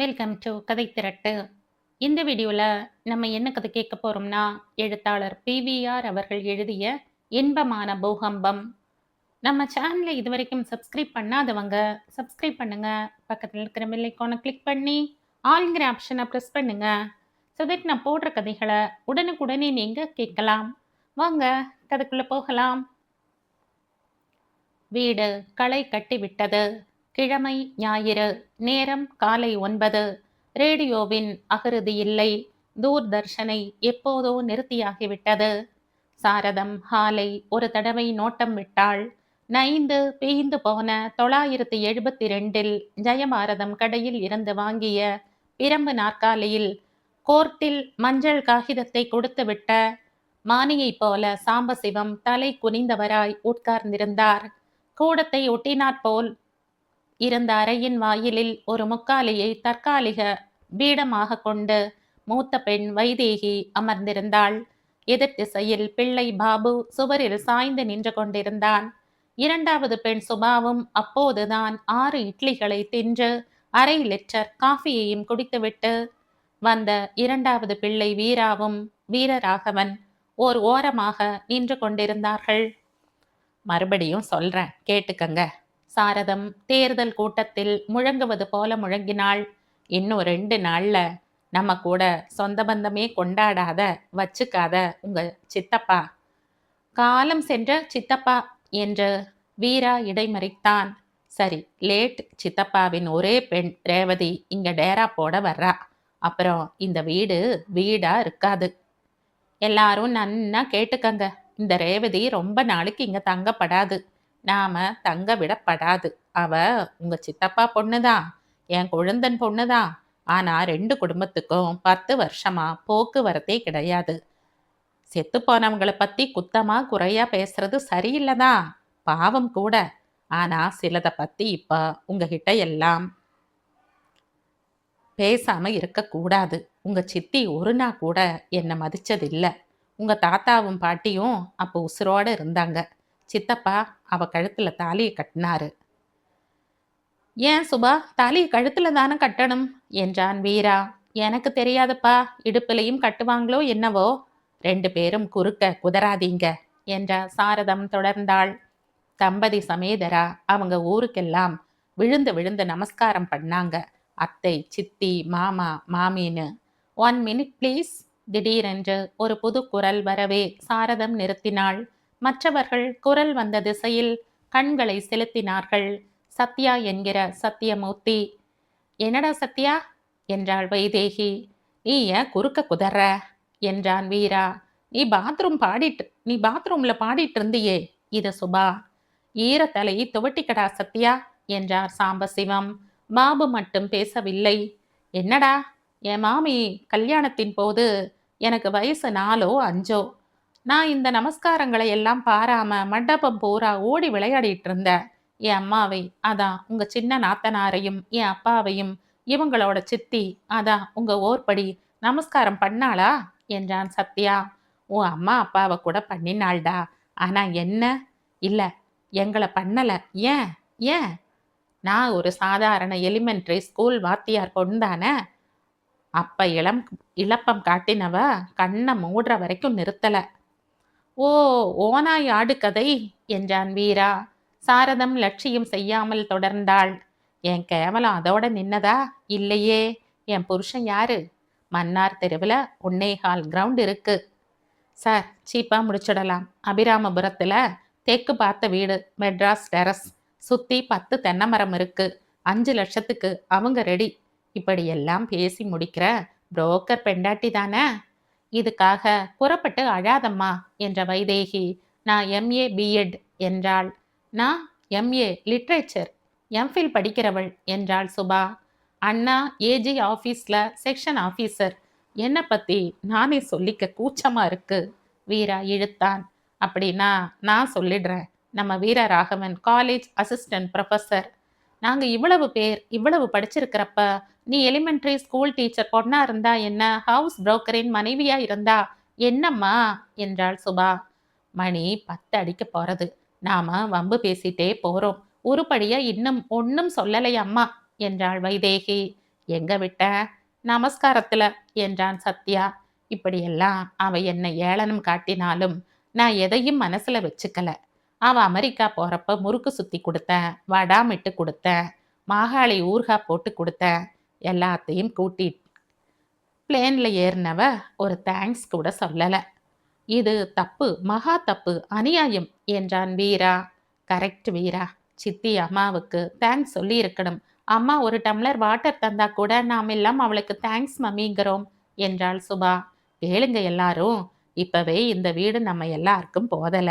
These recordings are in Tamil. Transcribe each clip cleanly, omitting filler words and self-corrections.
வெல்கம் டு கதை திரட்டு. இந்த வீடியோவில் நம்ம என்ன கதை கேட்க போகிறோம்னா, எழுத்தாளர் பிவிஆர் அவர்கள் எழுதிய இன்பமான பூகம்பம். நம்ம சேனலை இது வரைக்கும் சப்ஸ்கிரைப் பண்ணாதவங்க சப்ஸ்கிரைப் பண்ணுங்க. பக்கத்தில் இருக்கிற பெல் ஐகானை கிளிக் பண்ணி ஆல்ங்கிற ஆப்ஷனை ப்ரெஸ் பண்ணுங்க. ஸோ தட் நான் போடுற கதைகளை உடனுக்குடனே நீங்கள் கேட்கலாம். வாங்க கதைக்குள்ளே போகலாம். வீடு களை கட்டிவிட்டது. கிழமை ஞாயிறு. நேரம் காலை 9. ரேடியோவின் அகிருதி இல்லை. தூர்தர்ஷனை எப்போதோ நிறுத்தியாகிவிட்டது. சாரதம் ஹாலை ஒரு தடவை நோட்டம் விட்டாள். நைந்து பேய்ந்து போன 972 ஜெயபாரதம் கடையில் இருந்து வாங்கிய பிரம்பு நாற்காலியில் கோர்ட்டில் மஞ்சள் காகிதத்தை கொடுத்துவிட்ட மானியைப் போல சாம்பசிவம் தலை குனிந்தவராய் உட்கார்ந்திருந்தார். கூடத்தை ஒட்டினாற்போல் இருந்த அறையின் வாயிலில் ஒரு முக்காலியை தற்காலிக பீடமாக கொண்டு மூத்த பெண் வைதேகி அமர்ந்திருந்தாள். எதிர் திசையில் பிள்ளை பாபு சுவரில் சாய்ந்து நின்று கொண்டிருந்தான். இரண்டாவது பெண் சுபாவும் அப்போதுதான் 6 இட்லிகளை தின்று அரை லிட்டர் காஃபியையும் குடித்துவிட்டு வந்த இரண்டாவது பிள்ளை வீராவும் வீரராகவன் ஓர் ஓரமாக நின்று கொண்டிருந்தார்கள். மறுபடியும் சொல்றேன், கேட்டுக்கங்க. சாரதம் தேர்தல் கூட்டத்தில் முழங்குவது போல முழங்கினாள். இன்னும் 2 நாள்ல நம்ம கூட சொந்த பந்தமே கொண்டாடாத வச்சுக்காத உங்க சித்தப்பா, காலம் சென்ற சித்தப்பா என்று வீரா இடைமறித்தான். சரி, லேட் சித்தப்பாவின் ஒரே பெண் ரேவதி இங்க டேரா போட வர்றா. அப்புறம் இந்த வீடு வீடா இருக்காது. எல்லாரும் நன்னா கேட்டுக்கங்க. இந்த ரேவதி ரொம்ப நாளைக்கு இங்க தங்கப்படாது. நாம தங்க விடப்படாது. அவ உங்க சித்தப்பா பொண்ணுதான், என் கொழுந்தன் பொண்ணுதான். ஆனா 2 குடும்பத்துக்கும் 10 வருஷமா போக்குவரத்தே கிடையாது. செத்து போனவங்களை பத்தி குத்தமா குறையா பேசுறது சரியில்லைதான், பாவம் கூட. ஆனா சிலத பத்தி இப்ப உங்ககிட்ட எல்லாம் பேசாம இருக்கக்கூடாது. உங்க சித்தி ஒரு நாள் கூட என்னை மதிச்சதில்லை. உங்க தாத்தாவும் பாட்டியும் அப்போ உசுரோட இருந்தாங்க. சித்தப்பா அவ கழுத்துல தாலியை கட்டினாரு. ஏன் சுபா, தாலியை கழுத்துல தானே கட்டணும் என்றான் வீரா. எனக்கு தெரியாதுப்பா, இடுப்புலையும் கட்டுவாங்களோ என்னவோ. 2 பேரும் குறுக்க குதறாதீங்க என்ற சாரதம் தொடர்ந்தாள். தம்பதி சமேதரா அவங்க ஊருக்கெல்லாம் விழுந்து விழுந்து நமஸ்காரம் பண்ணாங்க. அத்தை, சித்தி, மாமா, மாமின்னு. 1 மினிட் ப்ளீஸ். திடீரென்று ஒரு புது குரல் வரவே சாரதம் நிறுத்தினாள். மற்றவர்கள் குரல் வந்த திசையில் கண்களை செலுத்தினார்கள். சத்யா என்கிற சத்தியமூர்த்தி. என்னடா சத்யா என்றாள் வைதேகி. நீ ஏன் குறுக்க குதற என்றான் வீரா. நீ பாத்ரூம்ல பாடிட்டு இருந்தியே. இது சுபா. ஈரத்தலையை துவட்டிக்கடா சத்யா என்றார் சாம்பசிவம். பாபு மட்டும் பேசவில்லை. என்னடா, என் மாமி கல்யாணத்தின் போது எனக்கு வயசு 4ஓ 5ஓ. நான் இந்த நமஸ்காரங்களை எல்லாம் பாராம மண்டபம் பூரா ஓடி விளையாடிட்டு இருந்தேன். என் அம்மாவை, அதான் உங்க சின்ன நாத்தனாரையும் என் அப்பாவையும் இவங்களோட சித்தி, அதான் உங்க ஓர்படி நமஸ்காரம் பண்ணாளா என்றான் சத்யா. உன் அம்மா அப்பாவை கூட பண்ணினாள்டா. ஆனா என்ன இல்ல, எங்களை பண்ணல. ஏன் ஏன் நான் ஒரு சாதாரண எலிமெண்ட்ரி ஸ்கூல் வாத்தியார் பொண்தானே. அப்ப இளப்பம் காட்டினவ கண்ணை மூடுற வரைக்கும் நிறுத்தல. ஓ, ஓனாய் ஆடு கதை என்றான் வீரா. சாரதம் லட்சியம் செய்யாமல் தொடர்ந்தாள். என் கேவலம் அதோட நின்னதா? இல்லையே. என் புருஷன் யாரு? மன்னார் தெருவில் 1.25 கிரவுண்ட் இருக்கு சார். சீப்பா முடிச்சிடலாம். அபிராமபுரத்துல தெற்கு பார்த்த வீடு, மெட்ராஸ் டெரஸ், சுத்தி 10 தென்னை மரம் இருக்கு. 5 லட்சத்துக்கு அவங்க ரெடி. இப்படியெல்லாம் பேசி முடிக்கிற புரோக்கர் பெண்டாட்டி தானே. இதுக்காக புறப்பட்டு அழாதம்மா என்ற வைதேகி. நான் எம்ஏ பிஎட் என்றாள். நான் எம்ஏ லிட்ரேச்சர், எம்ஃபில் படிக்கிறவள் என்றாள் சுபா. அண்ணா ஏஜி ஆஃபீஸில் செக்ஷன் ஆஃபீஸர். என்னை பற்றி நானே சொல்லிக்க கூச்சமாக இருக்கு வீரா இழுத்தான். அப்படின்னா நான் சொல்லிடுறேன். நம்ம வீரராகவன் காலேஜ் அசிஸ்டன்ட் ப்ரொஃபஸர். நாங்கள் இவ்வளவு பேர் இவ்வளவு படிச்சிருக்கிறப்ப நீ எலிமெண்ட்ரி ஸ்கூல் டீச்சர் பொண்ணா இருந்தா என்ன, ஹவுஸ் புரோக்கரின் மனைவியா இருந்தா என்னம்மா என்றாள் சுபா. மணி 10 அடிக்க போறது. நாம வம்பு பேசிட்டே போறோம். உருப்படியா இன்னும் ஒன்னும் சொல்லலை அம்மா என்றாள் வைதேகி. எங்க விட்ட? நமஸ்காரத்துல என்றான் சத்யா. இப்படியெல்லாம் அவ என்னை ஏளனம் காட்டினாலும் நான் எதையும் மனசுல வச்சுக்கல. அவ அமெரிக்கா போறப்ப முறுக்கு சுத்தி கொடுத்தேன், வடாமிட்டு கொடுத்தேன், மாகாளி ஊர்கா போட்டு கொடுத்தேன். எல்லாத்தையும் கூட்டி பிளேன்ல ஏறினவ ஒரு தேங்க்ஸ் கூட சொல்லல. இது தப்பு, மகா தப்பு, அநியாயம் என்றான் வீரா. கரெக்ட் வீரா. சித்தி அம்மாவுக்கு தேங்க்ஸ் சொல்லி இருக்கணும். அம்மா ஒரு டம்ளர் வாட்டர் தந்தா கூட நாம் எல்லாம் அவளுக்கு தேங்க்ஸ் மம்மிங்கிறோம் என்றாள் சுபா. கேளுங்க எல்லாரும், இப்பவே இந்த வீடு நம்ம எல்லாருக்கும் போதல.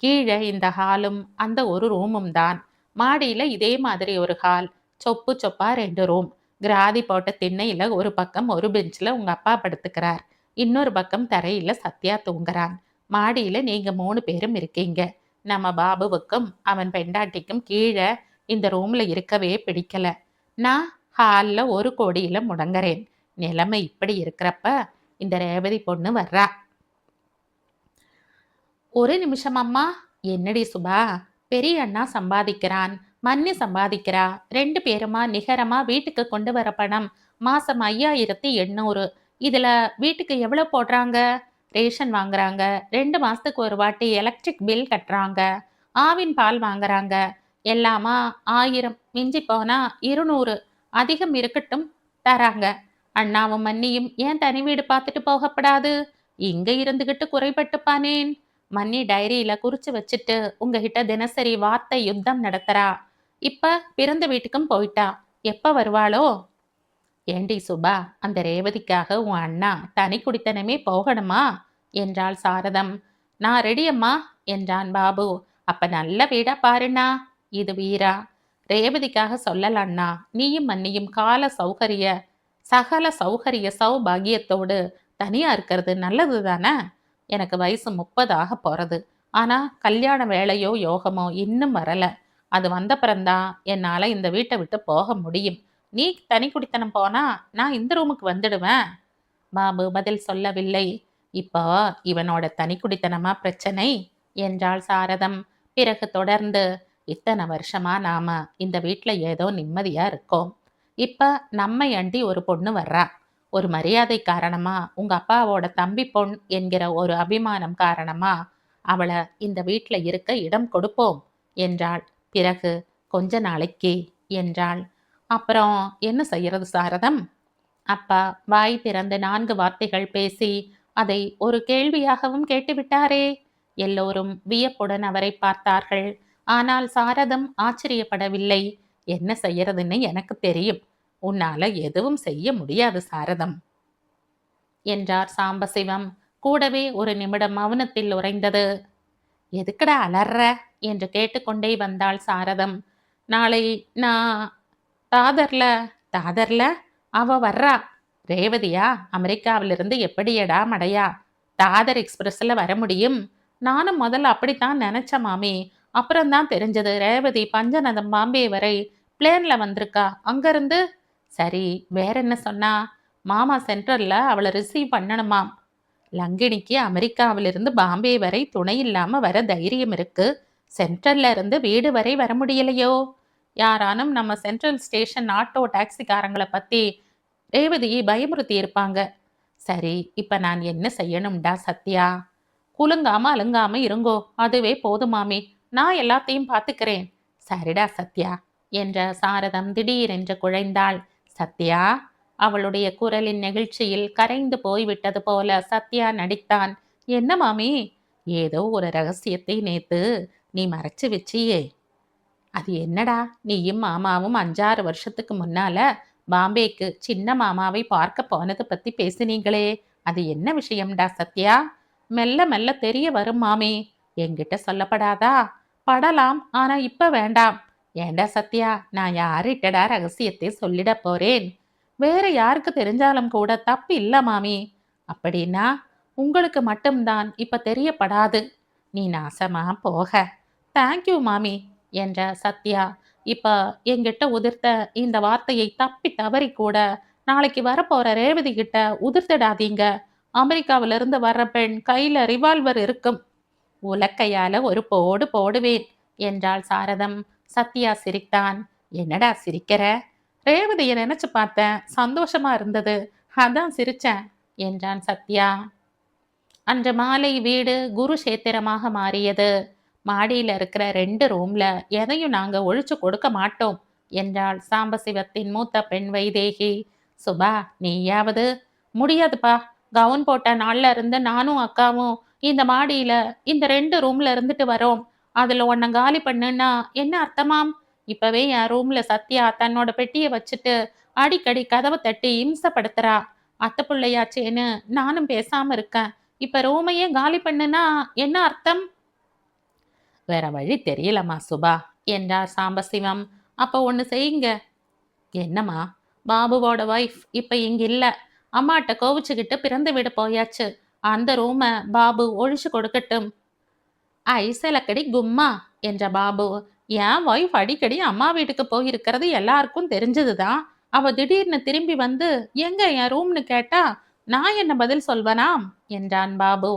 கீழே இந்த ஹாலும் அந்த ஒரு ரூமும் தான். மாடியில இதே மாதிரி ஒரு ஹால், சொப்பு சொப்பா 2 ரூம். கிராதி போட்ட திண்ணையில ஒரு பக்கம் ஒரு பெஞ்சில் உங்க அப்பா படுத்துக்கிறார், இன்னொரு பக்கம் தரையில சத்யா தூங்குறான். மாடியில நீங்க 3 பேரும் இருக்கீங்க. நம்ம பாபுவுக்கும் அவன் பெண்டாட்டிக்கும் கீழே இந்த ரூம்ல இருக்கவே பிடிக்கல. நான் ஹால்ல ஒரு கோடியில முடங்குறேன். நிலைமை இப்படி இருக்கிறப்ப இந்த ரேவதி பொண்ணு வர்றா. ஒரு நிமிஷம் அம்மா. என்னடி சுபா? பெரிய அண்ணா சம்பாதிக்கிறான், மன்னி சம்பாதிக்கிறா, 2 பேருமா நிகரமா வீட்டுக்கு கொண்டு வர பணம் மாசம் 5800. இதுல வீட்டுக்கு எவ்வளவு போடுறாங்க? ரேஷன் வாங்குறாங்க, 2 மாசத்துக்கு ஒரு வாட்டி எலக்ட்ரிக் பில் கட்டுறாங்க, ஆவின் பால் வாங்குறாங்க. எல்லாமா 1000, மிஞ்சி போனா 200, அதிகம் இருக்கட்டும் தராங்க. அண்ணாவும் மன்னியும் ஏன் தனி வீடு பார்த்துட்டு போகப்படாது? இங்க இருந்துகிட்டு குறைபட்டுப்பானேன்? மன்னி டைரியில குறிச்சு வச்சுட்டு உங்ககிட்ட தினசரி வார்த்தை யுத்தம் நடத்துறா. இப்ப பிறந்த வீட்டுக்கும் போயிட்டா. எப்ப வருவாளோ? ஏண்டி சுபா, அந்த ரேவதிக்காக உன் அண்ணா தனி குடித்தனமே போகணுமா என்றாள் சாரதம். நான் ரெடி அம்மா என்றான் பாபு. அப்ப நல்ல வீடா பாருண்ணா. இது வீரா. ரேவதிக்காக சொல்லலண்ணா. நீயும் மன்னியும் சகல சௌகரிய சௌபாகியத்தோடு தனியா இருக்கிறது நல்லது தானே? எனக்கு வயசு 30 ஆக போறது. ஆனா கல்யாண வேலையோ யோகமோ இன்னும் வரல. அது வந்தப்புறம்தான் என்னால இந்த வீட்டை விட்டு போக முடியும். நீ தனி குடித்தனம் போனா நான் இந்த ரூமுக்கு வந்துடுவேன். பாபு பதில் சொல்லவில்லை. இப்போ இவனோட தனி குடித்தனமா பிரச்சனை என்றாள் சாரதம். பிறகு தொடர்ந்து, இத்தனை வருஷமா நாம இந்த வீட்டுல ஏதோ நிம்மதியா இருக்கோம். இப்ப நம்மை அண்டி ஒரு பொண்ணு வர்றா. ஒரு மரியாதை காரணமா, உங்க அப்பாவோட தம்பி பொண் என்கிற ஒரு அபிமானம் காரணமா அவளை இந்த வீட்டுல இருக்க இடம் கொடுப்போம் என்றாள். பிறகு கொஞ்ச நாளைக்கு என்றாள். அப்புறம் என்ன செய்யறது சாரதம்? அப்பா வாய் திறந்து 4 வார்த்தைகள் பேசி அதை ஒரு கேள்வியாகவும் கேட்டுவிட்டாரே. எல்லோரும் வியப்புடன் அவரை பார்த்தார்கள். ஆனால் சாரதம் ஆச்சரியப்படவில்லை. என்ன செய்யறதுன்னு எனக்கு தெரியும். உன்னால எதுவும் செய்ய முடியாது சாரதம் என்றார் சாம்பசிவம். கூடவே ஒரு நிமிடம் மௌனத்தில் உறைந்தது. எதுக்கடா அலற என்று கேட்டுக்கொண்டே வந்தாள் சாரதம். நாளை நான் தாதர்ல தாதர்ல அவ வர்றா. ரேவதியா? அமெரிக்காவிலிருந்து எப்படியடா மடையா தாதர் எக்ஸ்பிரஸ்ல வர முடியும்? நானும் முதல்ல அப்படித்தான் நினைச்ச மாமி. அப்புறம்தான் தெரிஞ்சது ரேவதி பஞ்சநதம் பாம்பே வரை பிளேன்ல வந்திருக்கா. அங்கிருந்து சரி, வேற என்ன சொன்னா? மாமா சென்ட்ரல்ல அவளை ரிசீவ் பண்ணணுமாம். லங்கினிக்கு அமெரிக்காவிலிருந்து பாம்பே வரை துணை இல்லாம வர தைரியம் இருக்கு. சென்ட்ரல்ல இருந்து வீடு வரை வர முடியலையோ? யாரானும் நம்ம சென்ட்ரல் ஸ்டேஷன் ஆட்டோ டாக்ஸிக்காரங்களை பத்தி ரேவதியை பயமுறுத்தி இருப்பாங்க. சரி, இப்ப நான் என்ன செய்யணும்டா சத்யா? குலுங்காம அலுங்காம இருங்கோ, அதுவே போதுமாமே. நான் எல்லாத்தையும் பார்த்துக்கிறேன். சரிடா சத்யா என்ற சாரதம் திடீரென்று குழைந்தாள். சத்யா. அவளுடைய குரலின் நெகிழ்ச்சியில் கரைந்து போய்விட்டது போல சத்யா நடித்தான். என்ன மாமி? ஏதோ ஒரு ரகசியத்தை நேத்து நீ மறைச்சு வச்சியே. அது என்னடா? நீயும் மாமாவும் 5-6 வருஷத்துக்கு முன்னால பாம்பேக்கு சின்ன மாமாவை பார்க்க போனதை பத்தி பேசினீங்களே, அது என்ன விஷயம்டா சத்யா? மெல்ல மெல்ல தெரிய வரும் மாமி. என்கிட்ட சொல்லப்படாதா? படலாம், ஆனா இப்ப வேண்டாம். ஏண்டா சத்யா, நான் யார்கிட்டடா ரகசியத்தை சொல்லிட போறேன்? வேற யாருக்கு தெரிஞ்சாலும் கூட தப்பு இல்ல மாமி. அப்படின்னா உங்களுக்கு மட்டும்தான் இப்ப தெரியப்படாது. நீ நாசமா போக. தேங்க்யூ மாமி என்ற சத்யா இப்ப என்கிட்ட உதிர்த்த இந்த வார்த்தையை தப்பி தவறி கூட நாளைக்கு வரப்போற ரேவதி கிட்ட உதிர்த்திடாதீங்க. அமெரிக்காவில இருந்து வர்ற பெண் கையில ரிவால்வர் இருக்கும். உலக்கையால ஒரு போடு போடுவேன் என்றாள் சாரதம். சத்யா சிரித்தான். என்னடா சிரிக்கிற? ரேவதியை நினைச்சு பார்த்தேன், சந்தோஷமா இருந்தது, அதான் சிரிச்சேன் என்றான் சத்யா. அன்று மாலை வீடு குரு சேத்திரமாக மாறியது. மாடியில இருக்கிற 2 ரூம்ல எதையும் நாங்க ஒழிச்சு கொடுக்க மாட்டோம் என்றாள் சாம்பசிவத்தின் மூத்த பெண் வைதேகி. சுபா, நீயாவது? முடியாதுப்பா. கவுன் போட்ட நாள்ல இருந்து நானும் அக்காவும் இந்த மாடியில இந்த 2 ரூம்ல இருந்துட்டு வரோம். அதுல ஒன்ன காலி பண்ணுன்னா என்ன அர்த்தமாம்? இப்பவே என் ரூம்ல சத்யா தன்னோட பெட்டிய வச்சுட்டு அடிக்கடி கதவை தட்டி இம்சப்படுத்துறா. அத்தை பிள்ளையாச்சேன்னு நானும் பேசாம இருக்கேன். இப்ப ரூமையே காலி பண்ணுனா என்ன அர்த்தம்? வேற வழி தெரியலம்மா சுபா என்றார் சாம்பசிவம். அப்ப ஒண்ணு செய்யுங்க. என்னம்மா? பாபுவோட வைஃப் இப்ப இங்க இல்ல. அம்மாட்ட கோவிச்சுக்கிட்டு பிறந்து விட போயாச்சு. அந்த ரூம பாபு ஒழிச்சு கொடுக்கட்டும். ஐசலக்கடி கும்மா என்ற பாபு. என் ஒய்ஃப் அடிக்கடி அம்மா வீட்டுக்கு போயிருக்கிறது எல்லாருக்கும் தெரிஞ்சதுதான். அவ திடீர்னு திரும்பி வந்து எங்க என் ரூம்னு கேட்டா நான் என்ன பதில் சொல்வனாம் என்றான் பாபு.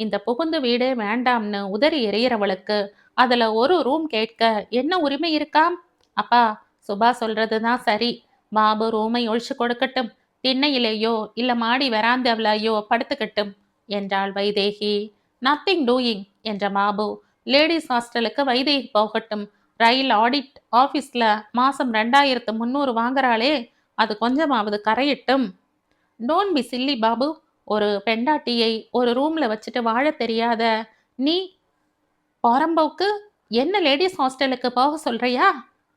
இந்த புகுந்து வீடே வேண்டாம்னு உதறி எறிகிறவளுக்கு அதுல ஒரு ரூம் கேட்க என்ன உரிமை இருக்காம்? அப்பா, சுபா சொல்றதுதான் சரி. பாபு ரூமை ஒழிச்சு கொடுக்கட்டும். திண்ணையிலேயோ இல்ல மாடி வராந்தாவிலையோ படுத்துக்கட்டும் என்றாள் வைதேகி. நத்திங் டூயிங் என்ற பாபு. லேடிஸ் ஹாஸ்டலுக்கு வைதேகி போகட்டும். ரயில் ஆடிட் ஆபீஸ்ல மாசம் 2300 வாங்குறாளே, அது கொஞ்சமாவது கரையட்டும். Don't be silly Babu. ஒரு பெண்டாட்டியை ஒரு ரூம்ல வச்சுட்டு வாழ தெரியாத நீ போறம்போக்கு என்ன லேடிஸ் ஹாஸ்டலுக்கு போக சொல்றியா?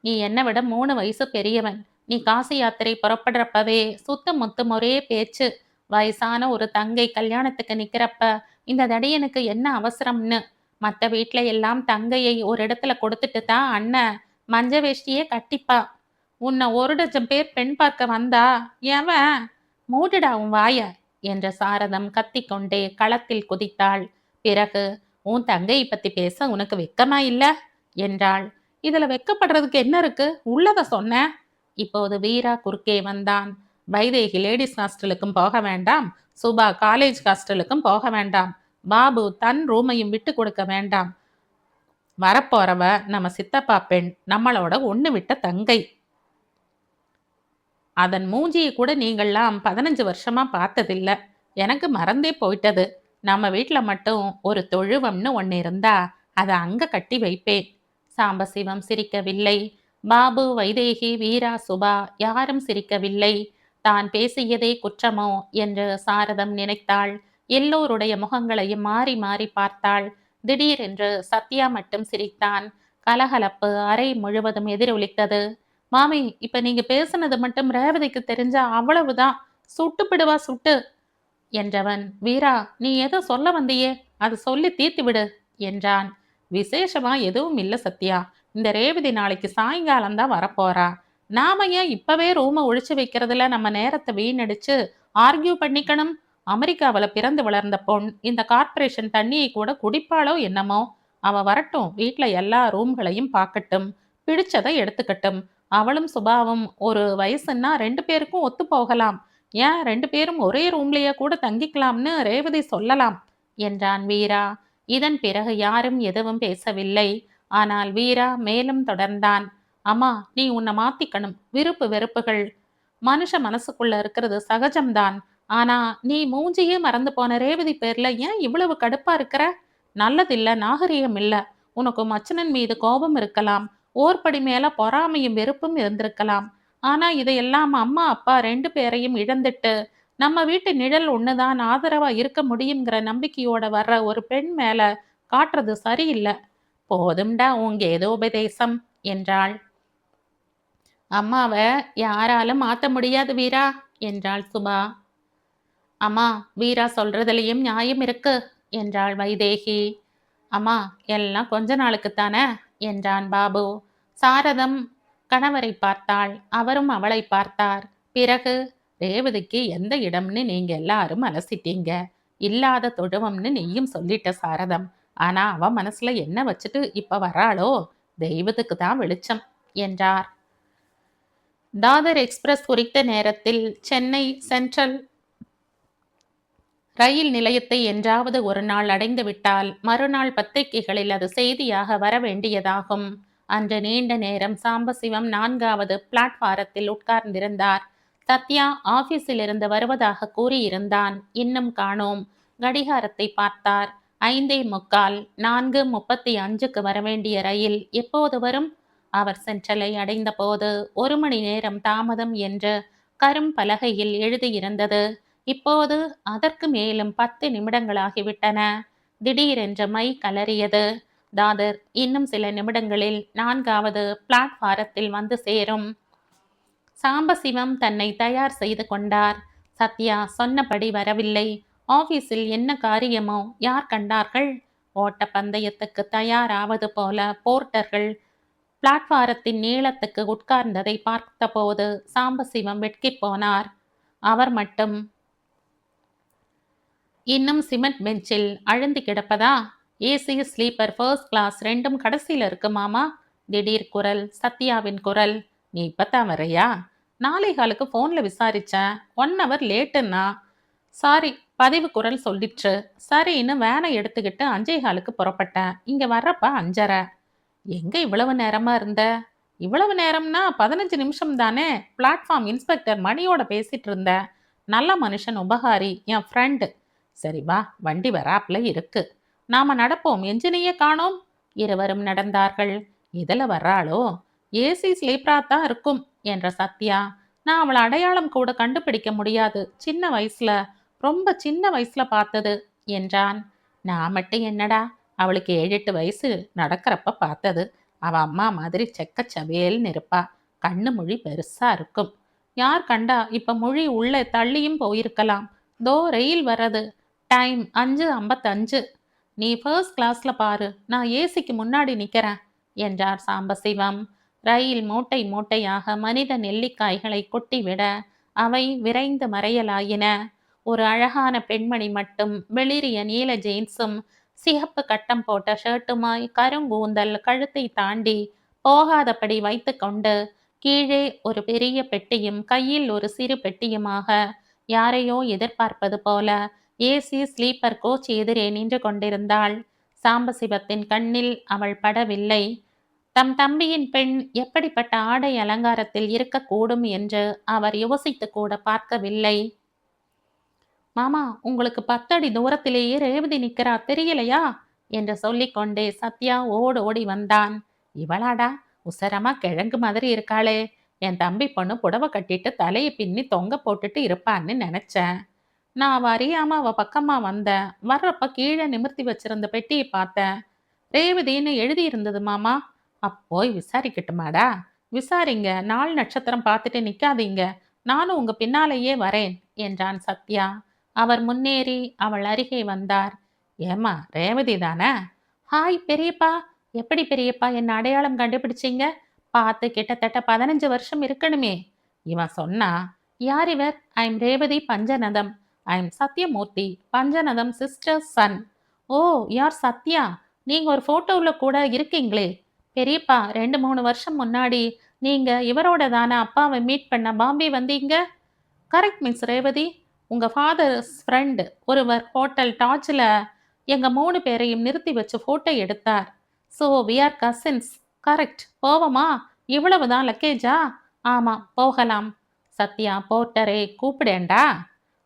நீ என்னை விட 3 வயசு பெரியவன். நீ காசி யாத்திரை புறப்படுறப்பவே சுத்தம் முத்தும் ஒரே பேச்சு. வயசான ஒரு தங்கை கல்யாணத்துக்கு நிக்கிறப்ப இந்த தடியனுக்கு என்ன அவசரம்னு. மற்ற வீட்ல எல்லாம் தங்கையை ஒரு இடத்துல கொடுத்துட்டு தான் அண்ணன் மஞ்ச வேஷ்டியே கட்டிப்பா. உன்னை 1 டஜன் பேர் பெண் பார்க்க வந்தா எவன்? மூடுடா உன் வாய என்ற சாரதம் கத்திக்கொண்டே களத்தில் குதித்தாள். பிறகு, உன் தங்கையை பத்தி பேச உனக்கு வெக்கமா இல்ல என்றாள். இதுல வெக்கப்படுறதுக்கு என்ன இருக்கு? உள்ளத சொன்ன. இப்போது வீரா குறுக்கே வந்தான். வைதேகி லேடிஸ் ஹாஸ்டலுக்கும் போக வேண்டாம். சுபா காலேஜ் ஹாஸ்டலுக்கும் போக வேண்டாம். பாபு தன் ரூமையும் விட்டு கொடுக்க வேண்டாம். வரப்போறவ நம்ம சித்தப்பா பெண், நம்மளோட ஒண்ணு விட்ட தங்கை. அதன் மூஞ்சியை கூட நீங்கள்லாம் 15 வருஷமா பார்த்ததில்ல. எனக்கு மறந்தே போயிட்டது. நம்ம வீட்ல மட்டும் ஒரு தொழுவம்னு ஒன்று இருந்தா அதை அங்க கட்டி வைப்பேன். சாம்பசிவம் சிரிக்கவில்லை. பாபு, வைதேகி, வீரா, சுபா யாரும் சிரிக்கவில்லை. தான் பேசியதே குற்றமோ என்று சாரதம் நினைத்தாள். எல்லோருடைய முகங்களையும் மாறி மாறி பார்த்தாள். திடீரென்று சத்யா மட்டும் சிரித்தான். கலகலப்பு அறை முழுவதும் எதிரொலித்தது. மாமி, இப்ப நீங்க பேசுனது மட்டும் ரேவதிக்கு தெரிஞ்சா அவ்வளவுதான். சுட்டுப்பிடுவா சுட்டு என்றவன், வீரா, நீ ஏதோ சொல்ல வந்தியே, அது சொல்லி தீர்த்து விடு என்றான். விசேஷமா எதுவும் இல்ல சத்யா. இந்த ரேவதி நாளைக்கு சாயங்காலம் தான் வரப்போறா. நாம ஏன் இப்பவே ரூமை ஒழிச்சு வைக்கிறதுல நம்ம நேரத்தை வீணடிச்சு ஆர்கியூ பண்ணிக்கணும்? அமெரிக்காவில் பிறந்து வளர்ந்த பொண் இந்த கார்ப்பரேஷன் தண்ணியை கூட குடிப்பாளோ என்னமோ. அவ வரட்டும், வீட்ல எல்லா ரூம்களையும் பார்க்கட்டும், பிடிச்சதை எடுத்துக்கட்டும். அவளும் சுபாவும் ஒரு வயசுன்னா 2 பேருக்கும் ஒத்து போகலாம். ஏன் 2 பேரும் ஒரே ரூம்லயே கூட தங்கிக்கலாம்னு ரேவதி சொல்லலாம் என்றான் வீரா. இதன் பிறகு யாரும் எதுவும் பேசவில்லை. ஆனால் வீரா மேலும் தொடர்ந்தான். அம்மா, நீ உன்னை மாத்திக்கணும். விருப்பு வெறுப்புகள் மனுஷ மனசுக்குள்ள இருக்கிறது சகஜம்தான். ஆனா நீ மூஞ்சியே மறந்து போன ரேவதி பேர்ல ஏன் இவ்வளவு கடுப்பா இருக்கிற? நல்லதில்ல, நாகரிகம் இல்ல. உனக்கு மச்சனன் மீது கோபம் இருக்கலாம். ஓர்படி மேல பொறாமையும் வெறுப்பும் இருந்திருக்கலாம். ஆனா இதையெல்லாம் அம்மா அப்பா 2 பேரையும் இழந்துட்டு நம்ம வீட்டு நிழல் ஒண்ணுதான் ஆதரவா இருக்க முடியுங்கிற நம்பிக்கையோட வர்ற ஒரு பெண் மேல காட்டுறது சரியில்லை. போதும்டா உங்க ஏதோ உபதேசம் என்றாள். அம்மாவை யாராலும் மாத்த முடியாது வீரா என்றாள் சுபா. அம்மா, வீரா சொல்றதுலயும் நியாயம் இருக்கு என்றாள் வைதேகி. அம்மா, எல்லாம் கொஞ்ச நாளுக்குத்தானே என்றான் பாபு. சாரதம் கணவரை பார்த்தாள். அவரும் அவளை பார்த்தார். பிறகு, ரேவதிக்கு எந்த இடம்னு நீங்க எல்லாரும் அலசிட்டீங்க. இல்லாத தொழுவம்னு நீயும் சொல்லிட்ட சாரதம். ஆனா அவ மனசுல என்ன வச்சுட்டு இப்ப வராளோ, தெய்வத்துக்கு தான் வெளிச்சம் என்றார். தாதர் எக்ஸ்பிரஸ் குறித்த நேரத்தில் சென்னை சென்ட்ரல் ரயில் நிலையத்தை என்றாவது ஒரு நாள் அடைந்து விட்டால் மறுநாள் பத்திரிகைகளில் அது செய்தியாக வர வேண்டியதாகும். அன்று நீண்ட நேரம் சாம்பசிவம் 4வது பிளாட்பாரத்தில் உட்கார்ந்திருந்தார். சத்யா ஆபீஸில் இருந்து வருவதாக கூறியிருந்தான். இன்னும் காணோம். கடிகாரத்தை பார்த்தார். 5:45. 4:35க்கு வரவேண்டிய ரயில் எப்போது வரும்? அவர் சென்ட்ரலை அடைந்த போது 1 மணி நேரம் தாமதம் என்று கரும் பலகையில் எழுதியிருந்தது. இப்போது அதற்கு மேலும் 10 நிமிடங்களாகிவிட்டன. திடீரென்று மை கலறியது. தாதர் இன்னும் சில நிமிடங்களில் 4வது பிளாட்பாரத்தில் வந்து சேரும். சாம்பசிவம் தன்னை தயார் செய்து கொண்டார். சத்யா சொன்னபடி வரவில்லை. ஆபீஸில் என்ன காரியமோ? யார் கண்டார்கள்? ஓட்ட பந்தயத்துக்கு தயாராவது போல போர்ட்டர்கள் பிளாட்பாரத்தின் நீளத்துக்கு உட்கார்ந்ததை பார்த்தபோது சாம்பசிவம் வெட்கிப் போனார். அவர் மட்டும் இன்னும் சிமெண்ட் பெஞ்சில் அழுந்தி கிடப்பதா? ஏசி ஸ்லீப்பர் ஃபர்ஸ்ட் கிளாஸ் 2ம் கடைசியில் இருக்கு மாமா. திடீர் குரல், சத்யாவின் குரல். நீ இப்பத்தான் வரையா? 4:15க்கு ஃபோனில் விசாரிச்சேன். 1 hour லேட்டுன்னா. சாரி, பதிவு குரல் சொல்லிற்று. சரின்னு வேனை எடுத்துக்கிட்டு 5:15க்கு புறப்பட்டேன். இங்கே வர்றப்ப 5:30. எங்கே இவ்வளவு நேரமா இருந்த? இவ்வளவு நேரம்னா 15 நிமிஷம் தானே. பிளாட்ஃபார்ம் இன்ஸ்பெக்டர் மணியோட பேசிட்டு இருந்த. நல்ல மனுஷன், உபகாரி, என் ஃப்ரெண்டு. சரி வா, வண்டி வராப்புல இருக்கு. நாம நடப்போம். என்ஜினையே காணோம். இருவரும் நடந்தார்கள். இதில் வர்றாளோ? ஏசி ஸ்லீப்பரா தான் இருக்கும் என்ற சத்யா. நான் அவளை அடையாளம் கூட கண்டுபிடிக்க முடியாது. சின்ன வயசுல, ரொம்ப சின்ன வயசுல பார்த்தது என்றான். நான் மட்டும் என்னடா, அவளுக்கு 7-8 வயசு நடக்கிறப்ப பார்த்தது. அவ அம்மா மாதிரி செக்கச்சவேல்னு இருப்பா. கண்ணு மொழி பெருசா இருக்கும். யார் கண்டா, இப்ப மொழி உள்ளே தள்ளியும் போயிருக்கலாம். தோ ரயில் வர்றது. டைம் 5:55. நீ ஃபர்ஸ்ட் கிளாஸ்ல பாரு, நான் ஏசிக்கு முன்னாடி நிக்கிறேன் என்றார் சாம்பசிவம். ரயில் மூட்டை மூட்டையாக மனித நெல்லிக்காய்களை கொட்டிவிட அவை விரைந்து மறையலாயின. ஒரு அழகான பெண்மணி மட்டும் வெளிரிய நீல ஜீன்ஸும் சிகப்பு கட்டம் போட்ட ஷர்ட்டுமாய் கருங்கூந்தல் கழுத்தை தாண்டி போகாதபடி வைத்து கொண்டு கீழே ஒரு பெரிய பெட்டியும் கையில் ஒரு சிறு பெட்டியுமாக யாரையோ எதிர்பார்ப்பது போல ஏசி ஸ்லீப்பர் கோச் எதிரே நின்று கொண்டிருந்தாள். சாம்பசிவத்தின் கண்ணில் அவள் படவில்லை. தம் தம்பியின் பெண் எப்படிப்பட்ட ஆடை அலங்காரத்தில் இருக்கக்கூடும் என்று அவர் யோசித்து கூட பார்க்கவில்லை. மாமா, உங்களுக்கு 10 அடி தூரத்திலேயே ரேவதி நிற்கிறா, தெரியலையா என்று சொல்லிக்கொண்டே சத்யா ஓடி வந்தான். இவளாடா, உசரமா கிழங்கு மாதிரி இருக்காளே. என் தம்பி பொண்ணு புடவை கட்டிட்டு தலையை பின்னி தொங்க போட்டுட்டு இருப்பான்னு நினைச்சேன். நான் அவ அறியாம அவ பக்கமா வந்தேன். வர்றப்ப கீழே நிமிர்த்தி வச்சிருந்த பெட்டியை பார்த்தேன். ரேவதின்னு எழுதி இருந்தது மாமா. அப்போய் விசாரிக்கட்டுமாடா? விசாரிங்க. 4 நட்சத்திரம் பார்த்துட்டு நிக்காதீங்க. நானும் உங்க பின்னாலேயே வரேன் என்றான் சத்யா. அவர் முன்னேறி அவள் அருகே வந்தார். ஏமா, ரேவதி தானே? ஹாய் பெரியப்பா. எப்படி பெரியப்பா என்ன அடையாளம் கண்டுபிடிச்சிங்க? பார்த்து கிட்டத்தட்ட 15 வருஷம் இருக்கணுமே. இவன் சொன்னா. யார் இவர்? I'm Revathi Panchanatham. I'm Sathyamurthy, Panchanatham sister son. Oh, யார் சத்யா? நீங்க ஒரு போட்டோவில் கூட இருக்கீங்களே. பெரியப்பா, 2-3 வருஷம் முன்னாடி நீங்க இவரோட தானே அப்பாவை மீட் பண்ண பாம்பே வந்தீங்க? Correct miss Revathi. உங்கள் ஃபாதர்ஸ் ஃப்ரெண்டு ஒருவர் ஹோட்டல் டாஜில் எங்கள் 3 பேரையும் நிறுத்தி வச்சு ஃபோட்டோ எடுத்தார். So we are cousins. Correct. போவோமா? இவ்வளவு தான் லக்கேஜா? ஆமாம், போகலாம். சத்யா, போர்ட்டரே கூப்பிடேண்டா.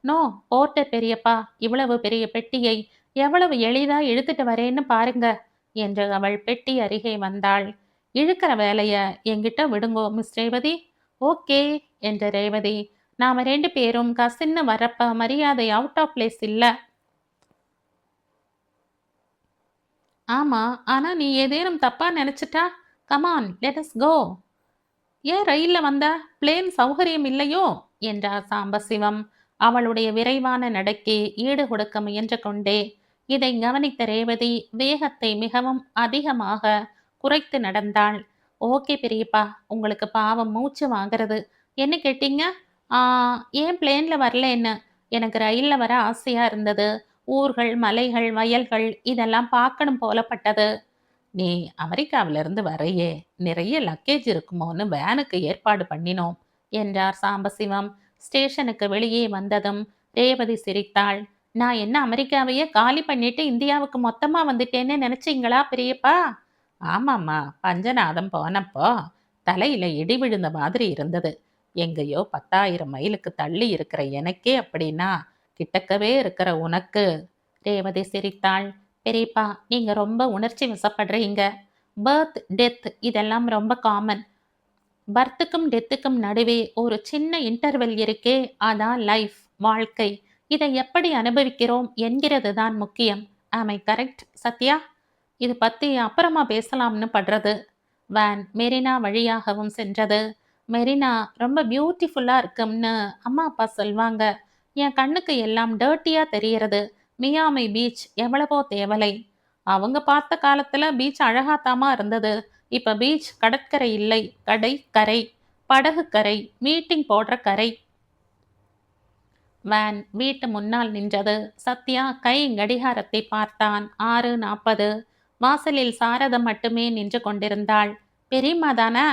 நோ போர்ட்டர் பெரியப்பா, இவ்வளவு பெரிய பெட்டியை எவ்வளவு எளிதாக இழுத்துட்டு வரேன்னு பாருங்க என்று அவள் பெட்டி அருகே வந்தாள். இழுக்கிற வேலைய என்கிட்ட விடுங்கோ மிஸ் ரேவதி. ஓகே என்ற ரேவதி. நாம 2 பேரும் கசின்னு வரப்ப மரியாதை அவுட் ஆஃப் பிளேஸ் இல்ல. ஆமா, ஆனா நீ ஏதேனும் தப்பா நினைச்சிட்டா? Come on, let us go. ஏன் ரயில்ல வந்த? பிளேன் சௌகரியம் இல்லையோ என்றார் சாம்பசிவம் அவளுடைய விரைவான நடைக்கு ஈடு கொடுக்க முயன்று கொண்டே. இதை கவனித்த ரேவதி வேகத்தை மிகவும் அதிகமாக குறைத்து நடந்தாள். ஓகே பெரியப்பா, உங்களுக்கு பாவம் மூச்சு வாங்கிறது. என்ன கேட்டீங்க? ஏன் பிளேன்ல வரலன்னு. எனக்கு ரயில்ல வர ஆசையா இருந்தது. ஊர்கள், மலைகள், வயல்கள் இதெல்லாம் பார்க்கணும் போலப்பட்டது. நீ அமெரிக்காவிலிருந்து வரையே, நிறைய லக்கேஜ் இருக்குமோன்னு வேனுக்கு ஏற்பாடு பண்ணினோம் என்றார் சாம்பசிவம். ஸ்டேஷனுக்கு வெளியே வந்ததும் ரேவதி சிரித்தாள். நான் என்ன அமெரிக்காவையே காலி பண்ணிட்டு இந்தியாவுக்கு மொத்தமா வந்துட்டேன்னு நினைச்சீங்களா பெரியப்பா? ஆமாம்மா, பஞ்சநாதம் போனப்போ தலையில இடி விழுந்த மாதிரி இருந்தது. எங்கேயோ 10,000 மைலுக்கு தள்ளி இருக்கிற எனக்கே அப்படின்னா, கிட்டக்கவே இருக்கிற உனக்கு. ரேவதி சிரித்தாள். பெரியப்பா, நீங்க ரொம்ப உணர்ச்சி வசப்படுறீங்க. பர்த், டெத் இதெல்லாம் ரொம்ப காமன். பர்த்துக்கும் டெத்துக்கும் நடுவே ஒரு சின்ன இன்டர்வெல் இருக்கே, அதான் லைஃப், வாழ்க்கை. இதை எப்படி அனுபவிக்கிறோம் என்கிறது தான் முக்கியம். ஆம் ஐ கரெக்ட் சத்யா? இது பத்தி அப்புறமா பேசலாம்னு படுறது. வேன் மெரினா வழியாகவும் சென்றது. மெரினா ரொம்ப பியூட்டிஃபுல்லா இருக்கும்னு அம்மா அப்பா சொல்வாங்க. என் கண்ணுக்கு எல்லாம் டர்ட்டியா தெரியறது. மியாமி பீச் எவ்வளவோ தேவலை. அவங்க பார்த்த காலத்துல பீச் அழகாத்தாமா இருந்தது. இப்ப பீச் கடற்கரை இல்லை, கடை கரை, படகு கரை, மீட்டிங் போடுற கரை. வேன் வீட்டு முன்னால் நின்றது. சத்யா கை கடிகாரத்தை பார்த்தான். 6:40. வாசலில் சாரதம் மட்டுமே நின்று கொண்டிருந்தாள். பெரியம்மா தானே?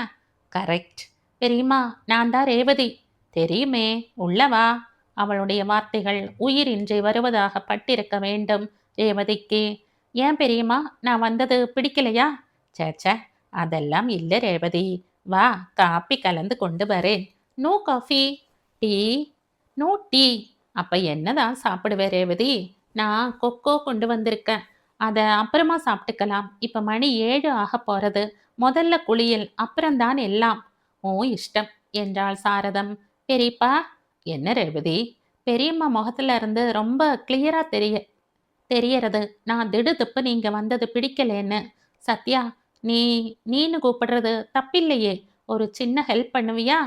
கரெக்ட். பெரியம்மா, நான் தான் ரேவதி. தெரியுமே, உள்ளவா. அவளுடைய வார்த்தைகள் உயிரின்றி வருவதாக பட்டிருக்க வேண்டும் ரேவதிக்கு. ஏன் பெரியம்மா, நான் வந்தது பிடிக்கலையா? சேச்சே, அதெல்லாம் இல்லை ரேவதி. வா, காப்பி கலந்து கொண்டு வரேன். No coffee. Tea. No tea. அப்ப என்னதான் சாப்பிடுவே ரேவதி? நான் கொக்கோ கொண்டு வந்திருக்கேன். அத அப்புறமா சாப்பிட்டுக்கலாம். இப்ப மணி 7 ஆக போறது. முதல்ல குளியல், அப்புறம்தான் எல்லாம். ஓ இஷ்டம் என்றாள் சாரதம். பெரியப்பா. என்ன ரேவதி? பெரியம்மா முகத்துல இருந்து ரொம்ப கிளியரா தெரியறது. நான் திடுதிப்பு நீங்க வந்தது பிடிக்கலேன்னு. சத்யா, நீ நீன்னு கூப்பிடுறது தப்பில்லையே. ஒரு சின்ன ஹெல்ப் பண்ணுவியா?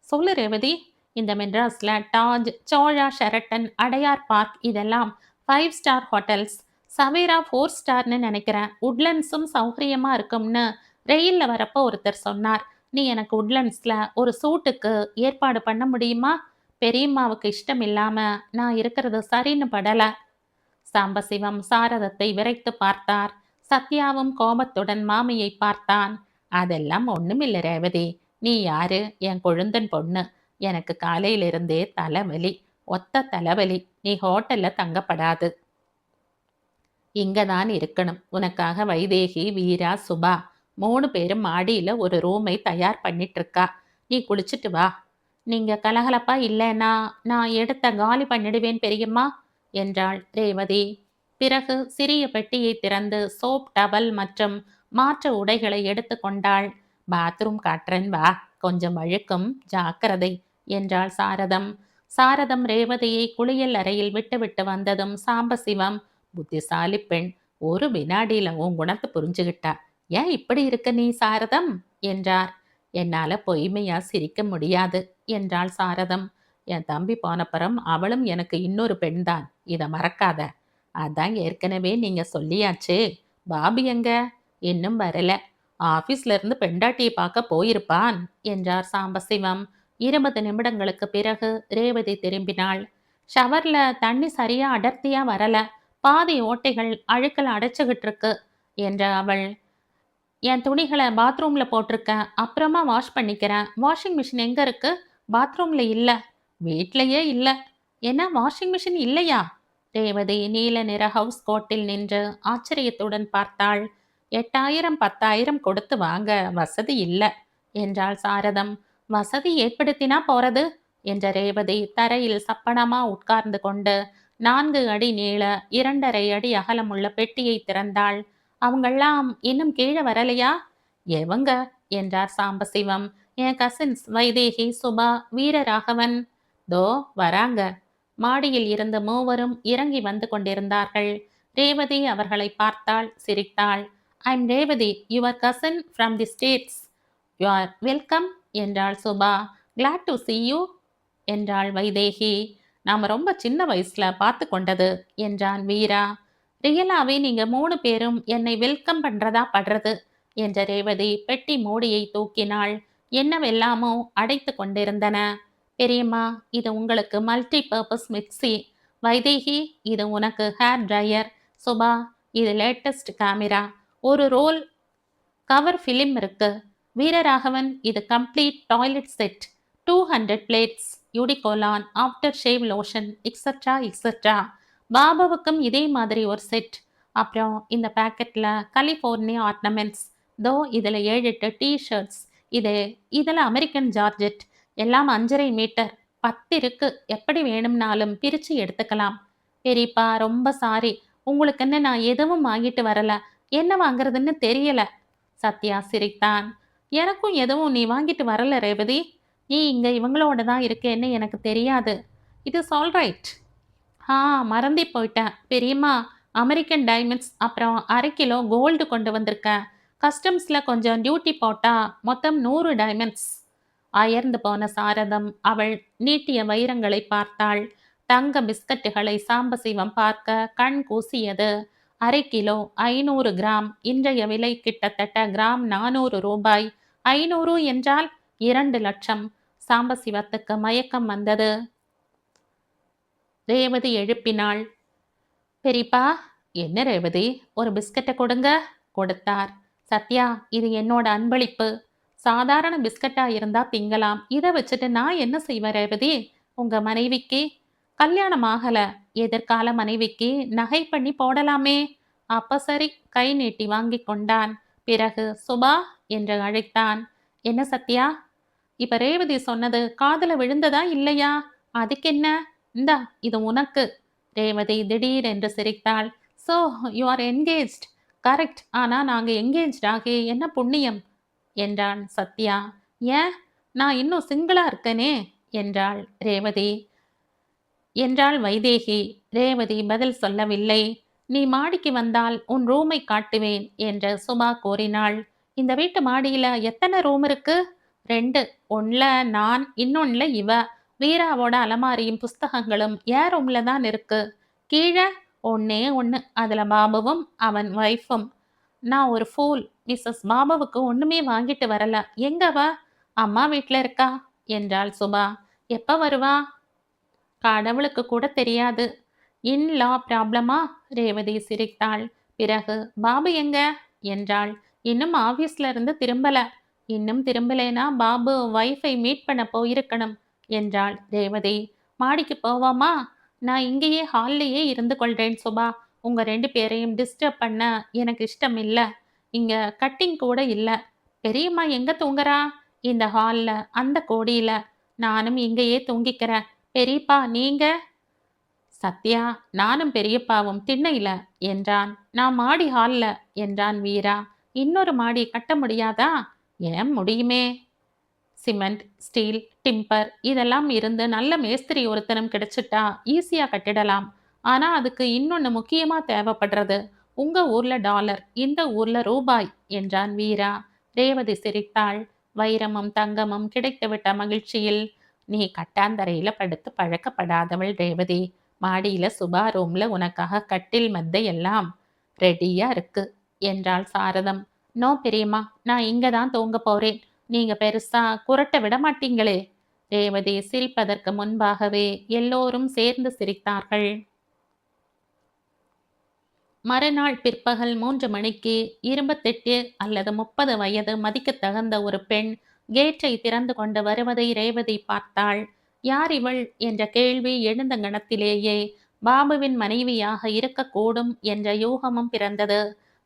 சொல்லு ரேவதி. இந்த மெட்ராஸ்ல டாஜ், சோழா ஷெரட்டன், அடையார் பார்க் இதெல்லாம் 5 ஸ்டார் ஹோட்டல்ஸ். சவேரா 4 ஸ்டார்னு நினைக்கிறேன். உட்லண்ட்ஸும் சௌகரியமா இருக்கும்னு ரெயில்ல வரப்போ ஒருத்தர் சொன்னார். நீ எனக்கு உட்லண்ட்ஸ்ல ஒரு சூட்டுக்கு ஏற்பாடு பண்ண முடியுமா? பெரியம்மாவுக்கு இஷ்டம் இல்லாம நான் இருக்கிறது சரின்னு படல. சாம்பசிவம் சாரதத்தை விரைத்து பார்த்தார். சத்யாவும் கோபத்துடன் மாமியை பார்த்தான். அதெல்லாம் ஒண்ணுமில்ல ரேவதி. நீ யாரு? என் கொழுந்தன் பொண்ணு. எனக்கு காலையிலிருந்தே தலைவலி. ஒத்த தலைவலி. நீ ஹோட்டல்ல தங்கப்படாது. இங்கதான் இருக்கணும். உனக்காக வைதேகி, வீரா, சுபா 3 பேரும் மாடியில ஒரு ரூமை தயார் பண்ணிட்டு இருக்கா. நீ குளிச்சுட்டு வா. நீங்க கலகலப்பா இல்லைன்னா நான் எடுத்த காலி பண்ணிடுவேன் பெரியம்மா என்றாள் ரேவதி. பிறகு சிறிய பெட்டியை திறந்து சோப், டவல் மற்றும் மாற்று உடைகளை எடுத்து கொண்டாள். பாத்ரூம் காட்டுறேன் வா. கொஞ்சம் அழுக்கும், ஜாக்கிரதை என்றாள் சாரதம். சாரதம் ரேவதியை குளியல் அறையில் விட்டுவிட்டு வந்ததும் சாம்பசிவம், புத்திசாலி பெண், ஒரு வினாடியில உன் குணத்தை புரிஞ்சுகிட்டா. ஏன் இப்படி இருக்க நீ சாரதம் என்றார். என்னால பொய்மையா சிரிக்க முடியாது என்றாள் சாரதம். என் தம்பி போனப்புறம் அவளும் எனக்கு இன்னொரு பெண்தான். இத மறக்காத. அதான் ஏற்கனவே நீங்க சொல்லியாச்சே. பாபி எங்க? இன்னும் வரல. ஆபீஸ்ல இருந்து பெண்டாட்டியை பார்க்க போயிருப்பான் என்றார் சாம்பசிவம். 20 நிமிடங்களுக்கு பிறகு ரேவதி திரும்பினாள். ஷவர்ல தண்ணி சரியா அடர்த்தியா வரல. பாதி ஓட்டைகள் அழுக்கல அடைச்சுக்கிட்டு இருக்கு என்ற அவள், என் துணிகளை பாத்ரூம்ல போட்டிருக்கேன். அப்புறமா வாஷ் பண்ணிக்கிறேன். வாஷிங் மிஷின் எங்க இருக்கு? பாத்ரூம்ல இல்ல. வீட்லயே இல்ல. என்ன, வாஷிங் மிஷின் இல்லையா? ரேவதி நீல நிற ஹவுஸ் கோட்டில் நின்று ஆச்சரியத்துடன் பார்த்தாள். 8,000 10,000 கொடுத்து வாங்க வசதி இல்ல என்றாள் சாரதம். வசதி ஏற்படுத்தினா போறது என்ற ரேவதி தரையில் சப்பனமா உட்கார்ந்து கொண்டு 4 அடி நீள 2.5 அடி அகலமுள்ள பெட்டியை திறந்தாள். அவங்கெல்லாம் இன்னும் கீழே வரலையா? எவங்க என்றார் சாம்பசிவம். என் கசின்ஸ் வைதேகி, சுபா, வீரராகவன். தோ வராங்க. மாடியில் இருந்த மூவரும் இறங்கி வந்து கொண்டிருந்தார்கள். ரேவதி அவர்களை பார்த்தாள், சிரித்தாள். I'm Revathi, your cousin from the States. You are welcome என்றாள் Subha. Glad to see you என்றாள் வைதேகி. நாம ரொம்ப சின்ன வயசுல பார்த்து கொண்டது என்றான் வீரா. ரியலாவே நீங்க 3 பேரும் என்னை வெல்கம் பண்றதா படுறது என்ற ரேவதி பெட்டி மூடியை தூக்கினாள். என்னவெல்லாமோ அடைத்து கொண்டிருந்தன. பெரியம்மா, இது உங்களுக்கு மல்டி பர்பஸ் மிக்சி. வைதேகி, இது உனக்கு ஹேர் ட்ரையர். சுபா, இது லேட்டஸ்ட் கேமரா. ஒரு ரோல் கவர் ஃபிலிம் இருக்கு. வீரராகவன், இது complete toilet set. 200 blades, eau de cologne, after shave lotion, extra extra. பாபாவுக்கும் இதே மாதிரி ஒரு செட். அப்புறம் இந்த பேக்கெட்ல கலிஃபோர்னியா ஆர்னமெண்ட்ஸ், தோ இதில் 7 8 டிஷர்ட்ஸ், இது இதில் அமெரிக்கன் ஜார்ஜெட், எல்லாம் 5.5 மீட்டர், 10 இருக்கு, எப்படி வேணும்னாலும் பிரித்து எடுத்துக்கலாம். பெரியப்பா ரொம்ப சாரி, உங்களுக்குன்னு நான் எதுவும் வாங்கிட்டு வரல, என்ன வாங்குறதுன்னு தெரியல. சத்யா சிரித்தான். எனக்கும் எதுவும் நீ வாங்கிட்டு வரல ரேவதி, நீ இங்கே இவங்களோட தான் இருக்கேன்னு எனக்கு தெரியாது. It is all right. ஆ, மறந்தே போயிட்டேன் பெரியம்மா, அமெரிக்கன் டைமண்ட்ஸ் அப்புறம் 1/2 கிலோ கோல்டு கொண்டு வந்திருக்கேன். கஸ்டம்ஸில் கொஞ்சம் டியூட்டி போட்டா மொத்தம் 100 டைமண்ட்ஸ். அயர்ந்து போன சாரதம் அவள் நீட்டிய வைரங்களை பார்த்தாள். தங்க பிஸ்கட்டுகளை சாம்பசிவம் பார்க்க கண் கூசியது. 1/2 கிலோ 500 கிராம், இன்றைய விலை கிட்டத்தட்ட கிராம் 400 ரூபாய். 500 என்றால் 2 லட்சம். சாம்பசிவத்துக்கு மயக்கம் வந்தது. ரேவதி எழுப்பினாள். பெரியப்பா. என்ன ரேவதி, ஒரு பிஸ்கட்டை கொடுங்க. கொடுத்தார். சத்யா, இது என்னோட அன்பளிப்பு. சாதாரண பிஸ்கட்டா இருந்தா திங்கலாம், இதை வச்சுட்டு நான் என்ன செய்வேன் ரேவதி? உங்க மனைவிக்கு கல்யாணம் ஆகல, எதிர்கால மனைவிக்கு நகை பண்ணி போடலாமே. அப்ப சரி, கை நீட்டி வாங்கி கொண்டான். பிறகு சுபா என்று அழைத்தான். என்ன சத்யா, இப்ப ரேவதி சொன்னது காதுல விழுந்ததா இல்லையா? அதுக்கென்ன, இந்தா இது உனக்கு. ரேவதி திடீரென்று சிரித்தாள். So you are engaged. Correct, ஆனால் நாங்கள் என்கேஜ்ட் ஆகி என்ன புண்ணியம் என்றான் சத்யா. ஏன், நான் இன்னும் சிங்கிளா இருக்கனே என்றாள் ரேவதி. என்றாள் வைதேகி. ரேவதி பதில் சொல்லவில்லை. நீ மாடிக்கு வந்தால் உன் ரூமை காட்டுவேன் என்று சுபா கூறினாள். இந்த வீட்டு மாடியில எத்தனை ரூம் இருக்கு? 2. ஒன்ல நான், இன்னொன்னுல இவ. வீராவோட அலமாரியும் புஸ்தகங்களும் என் ரூம்ல தான் இருக்கு. கீழே ஒன்னே ஒன்று, அதுல பாபுவும் அவன் ஒய்ஃபும். நான் ஒரு ஃபூல், மிஸ்ஸஸ் பாபுவுக்கு ஒண்ணுமே வாங்கிட்டு வரல. எங்கவா? அம்மா வீட்டில் இருக்கா என்றாள் சுபா. எப்ப வருவா? கடவுளுக்கு கூட தெரியாது. இன் லா ப்ராப்ளமா? ரேவதி சிரித்தாள். பிறகு பாபு எங்க என்றாள். இன்னும் ஆபீஸ்ல இருந்து திரும்பல. இன்னும் திரும்பலேனா பாபு வைஃபை மீட் பண்ண போயிருக்கணும் என்றாள் ரேவதி. மாடிக்கு போவோமா? நான் இங்கேயே ஹால்லேயே இருந்து கொள்றேன் சுபா. உங்க 2 பேரையும் டிஸ்டர்ப் பண்ண எனக்கு இஷ்டம் இல்லை. இங்க கட்டிங் கூட இல்லை. பெரியம்மா எங்க தூங்குறா? இந்த ஹால்ல, அந்த கோடியில. நானும் இங்கேயே தூங்கிக்கிறேன். பெரியப்பா நீங்க? சத்யா, நானும் பெரியப்பாவும் திண்ணையில என்றான். நான் மாடி ஹால்ல என்றான் வீரா. இன்னொரு மாடி கட்ட முடியாதா? ஏன், முடியுமே. சிமெண்ட், ஸ்டீல், டிம்பர் இதெல்லாம் இருந்து நல்ல மேஸ்திரி ஒருத்தனும் கிடைச்சிட்டா ஈஸியா கட்டிடலாம். ஆனா அதுக்கு இன்னொன்னு முக்கியமா தேவைப்படுறது. உங்க ஊர்ல டாலர், இந்த ஊர்ல ரூபாய் என்றான் வீரா. ரேவதி சிரித்தாள். வைரமும் தங்கமும் கிடைத்துவிட்ட மகிழ்ச்சியில். நீ கட்டாந்தரையில படுத்து பழக்கப்படாதவள் ரேவதி. மாடியில சுபா ரூம்ல உனக்காக கட்டில் மெத்தை எல்லாம் ரெடியா இருக்கு என்றாள் சாரதம். நோ பெரியம்மா, நான் இங்க தான் தூங்க போறேன். நீங்க பெருசா குரட்ட விட மாட்டீங்களே. ரேவதி சிரிப்பதற்கு முன்பாகவே எல்லோரும் சேர்ந்து சிரித்தார்கள். மறுநாள் பிற்பகல் 3 மணிக்கு 28 அல்லது 30 வயது மதிக்கத் தகுந்த ஒரு பெண் கேட்டை திறந்து கொண்டு வருவதை ரேவதி பார்த்தாள். யார் இவள் என்ற கேள்வி எழுந்த கணத்திலேயே பாபுவின் மனைவியாக இருக்கக்கூடும் என்ற யூகமும் பிறந்தது.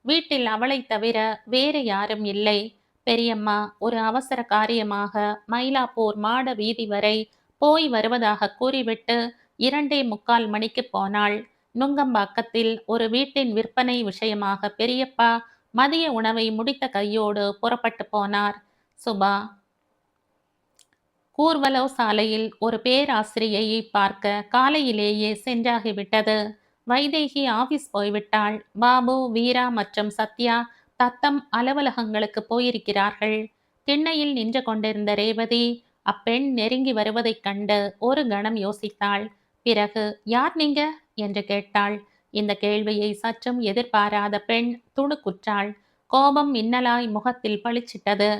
வீட்டில் அவளை தவிர வேறு யாரும் இல்லை. பெரியம்மா ஒரு அவசர காரியமாக மயிலாப்பூர் மாட வீதி வரை போய் வருவதாக கூறிவிட்டு 2:45 மணிக்கு போனாள். நுங்கம்பாக்கத்தில் ஒரு வீட்டின் விற்பனை விஷயமாக பெரியப்பா மதிய உணவை முடித்த கையோடு புறப்பட்டு போனார். சுபா கூர்வலோ சாலையில் ஒரு பேராசிரியையை பார்க்க காலையிலேயே சென்றாகிவிட்டது. வைதேகி ஆபீஸ் போய்விட்டாள். பாபு, வீரா மற்றும் சத்யா தத்தம் அலுவலகங்களுக்கு போயிருக்கிறார்கள். திண்ணையில் நின்று கொண்டிருந்த ரேவதி அப்பெண் நெருங்கி வருவதைக் கண்டு ஒரு கணம் யோசித்தாள். பிறகு யார் நீங்க என்று கேட்டாள். இந்த கேள்வியை சற்றும் எதிர்பாராத பெண் துணுக்குற்றாள். கோபம் மின்னலாய் முகத்தில் பளிச்சிட்டது.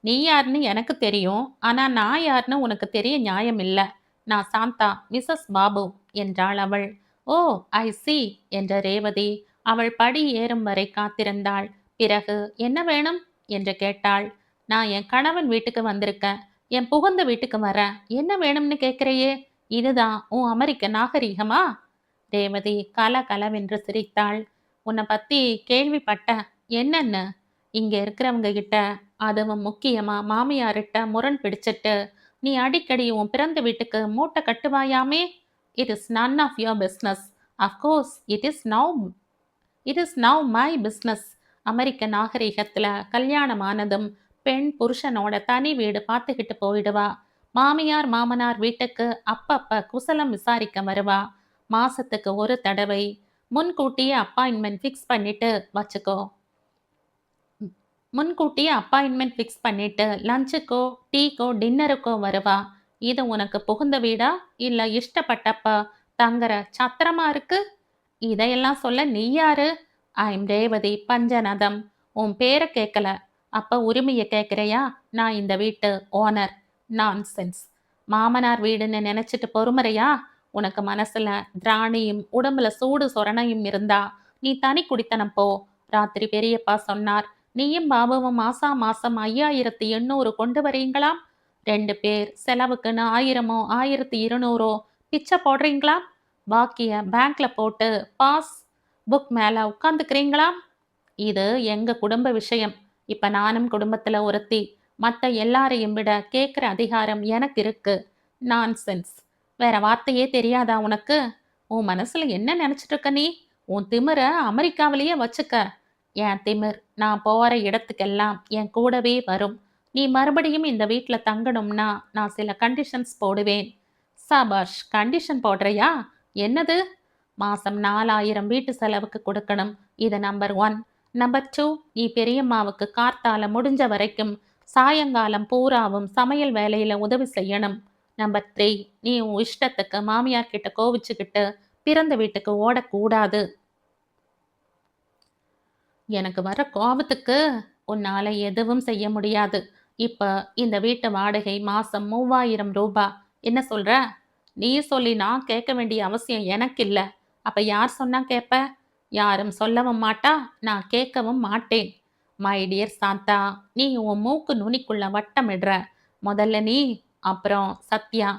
நீ யாருன்னு எனக்கு தெரியும், ஆனா நான் யாருன்னு உனக்கு தெரிய நியாயம் இல்லை. நான் சாந்தா, மிஸ்ஸஸ் பாபு என்றாள் அவள். ஓ, ஐ சி என்ற ரேவதி அவள் படி ஏறும் வரை காத்திருந்தாள். பிறகு என்ன வேணும் என்று கேட்டாள். நான் என் கணவன் வீட்டுக்கு வந்திருக்கேன். என் புகுந்த வீட்டுக்கு வரேன். என்ன வேணும்னு கேட்குறையே? இதுதான் உன் அமெரிக்க நாகரிகமா? ரேவதி கலகலவென்று சிரித்தாள். உன்னை பத்தி கேள்விப்பட்டேன். என்னன்னு? இங்க இருக்கிறவங்க கிட்ட, அதுவும் முக்கியமா மாமியார்ட்ட முரண் பிடிச்சிட்டு, நீ அடிக்கடி உன் பிறந்த வீட்டுக்கு மூட்டை கட்டுவாயாமே? It is none of your business. Of course it is now my business. அமெரிக்க நாகரிகத்துல கல்யாணமானதும் பெண் புருஷனோட தனி வீடு பார்த்துக்கிட்டு போயிடுவா. மாமியார் மாமனார் வீட்டுக்கு அப்பப்ப குசலம் விசாரிக்க வருவா. மாசத்துக்கு ஒரு தடவை முன்கூட்டியே அப்பாயின்மெண்ட் ஃபிக்ஸ் பண்ணிட்டு வச்சுக்கோ. முன்கூட்டியே அப்பாயின்மெண்ட் ஃபிக்ஸ் பண்ணிட்டு லஞ்சுக்கோ டீக்கோ டின்னருக்கோ வருவா. இது உனக்கு புகுந்த வீடா இல்ல இஷ்டப்பட்டப்ப தங்குற சத்திரமா இருக்கு? இதையெல்லாம் சொல்ல நீ யாரு? ஐம் ரேவதி பஞ்சநதம். உன் பேரை கேட்கல, அப்ப உரிமையை கேட்குறையா? நான் இந்த வீட்டு ஓனர். நான்சென்ஸ். மாமனார் வீடுன்னு நினைச்சிட்டு பொறுமுறையா? உனக்கு மனசுல திராணியும் உடம்புல சூடு சொரணையும் இருந்தா நீ தனி குடித்தனம் போ. ராத்திரி பெரியப்பா சொன்னார், நீயும் பாபுவும் மாசா மாசம் 5800 கொண்டு வரீங்களாம். 2 பேர் செலவுக்குன்னு 1000மோ 1200 பிச்சை போடுறீங்களாம். பாக்கிய பேங்க்ல போட்டு பாஸ் புக் மேல உட்காந்துக்கிறீங்களாம். இது எங்க குடும்ப விஷயம். இப்ப நானும் குடும்பத்துல ஒருத்தி. மத்த எல்லாரையும் விட கேட்கிற அதிகாரம் எனக்கு இருக்கு. நான்சென்ஸ். வேற வார்த்தையே தெரியாதா உனக்கு? உன் மனசுல என்ன நினைச்சிட்டு இருக்க நீ? உன் திமிர அமெரிக்காவிலேயே வச்சுக்க. என் திமிர் நான் போற இடத்துக்கெல்லாம் என் கூடவே வரும். நீ மறுபடியும் இந்த வீட்ல தங்கணும்னா நான் சில கண்டிஷன்ஸ் போடுவேன். சபாஷ், கண்டிஷன் போடுறியா? என்னது? மாசம் 4000 வீட்டு செலவுக்கு கொடுக்கணும். இது நம்பர் 1. நம்பர் 2, நீ பெரியம்மாவுக்கு கார்த்தால முடிஞ்ச வரைக்கும் சாயங்காலம் பூராவும் சமையல் வேலையில உதவி செய்யணும். நம்பர் 3, நீ உன் இஷ்டத்துக்கு மாமியார் கிட்ட கோவிச்சுக்கிட்டு பிறந்த வீட்டுக்கு ஓடக்கூடாது. எனக்கு வர கோபத்துக்கு உன்னால எதுவும் செய்ய முடியாது. இப்ப இந்த வீட்டு வாடகை மாசம் 3000 ரூபாய். என்ன சொல்ற? நீ சொல்லி நான் கேட்க வேண்டிய அவசியம் எனக்கு இல்ல. அப்ப யார் சொன்னா கேட்ப? யாரும் சொல்லவும் மாட்டா, நான் கேட்கவும் மாட்டேன். மை டியர் சாந்தா, நீ உன் மூக்கு நுனிக்குள்ள வட்டமிடுற. முதல்ல நீ, அப்புறம் சத்யா,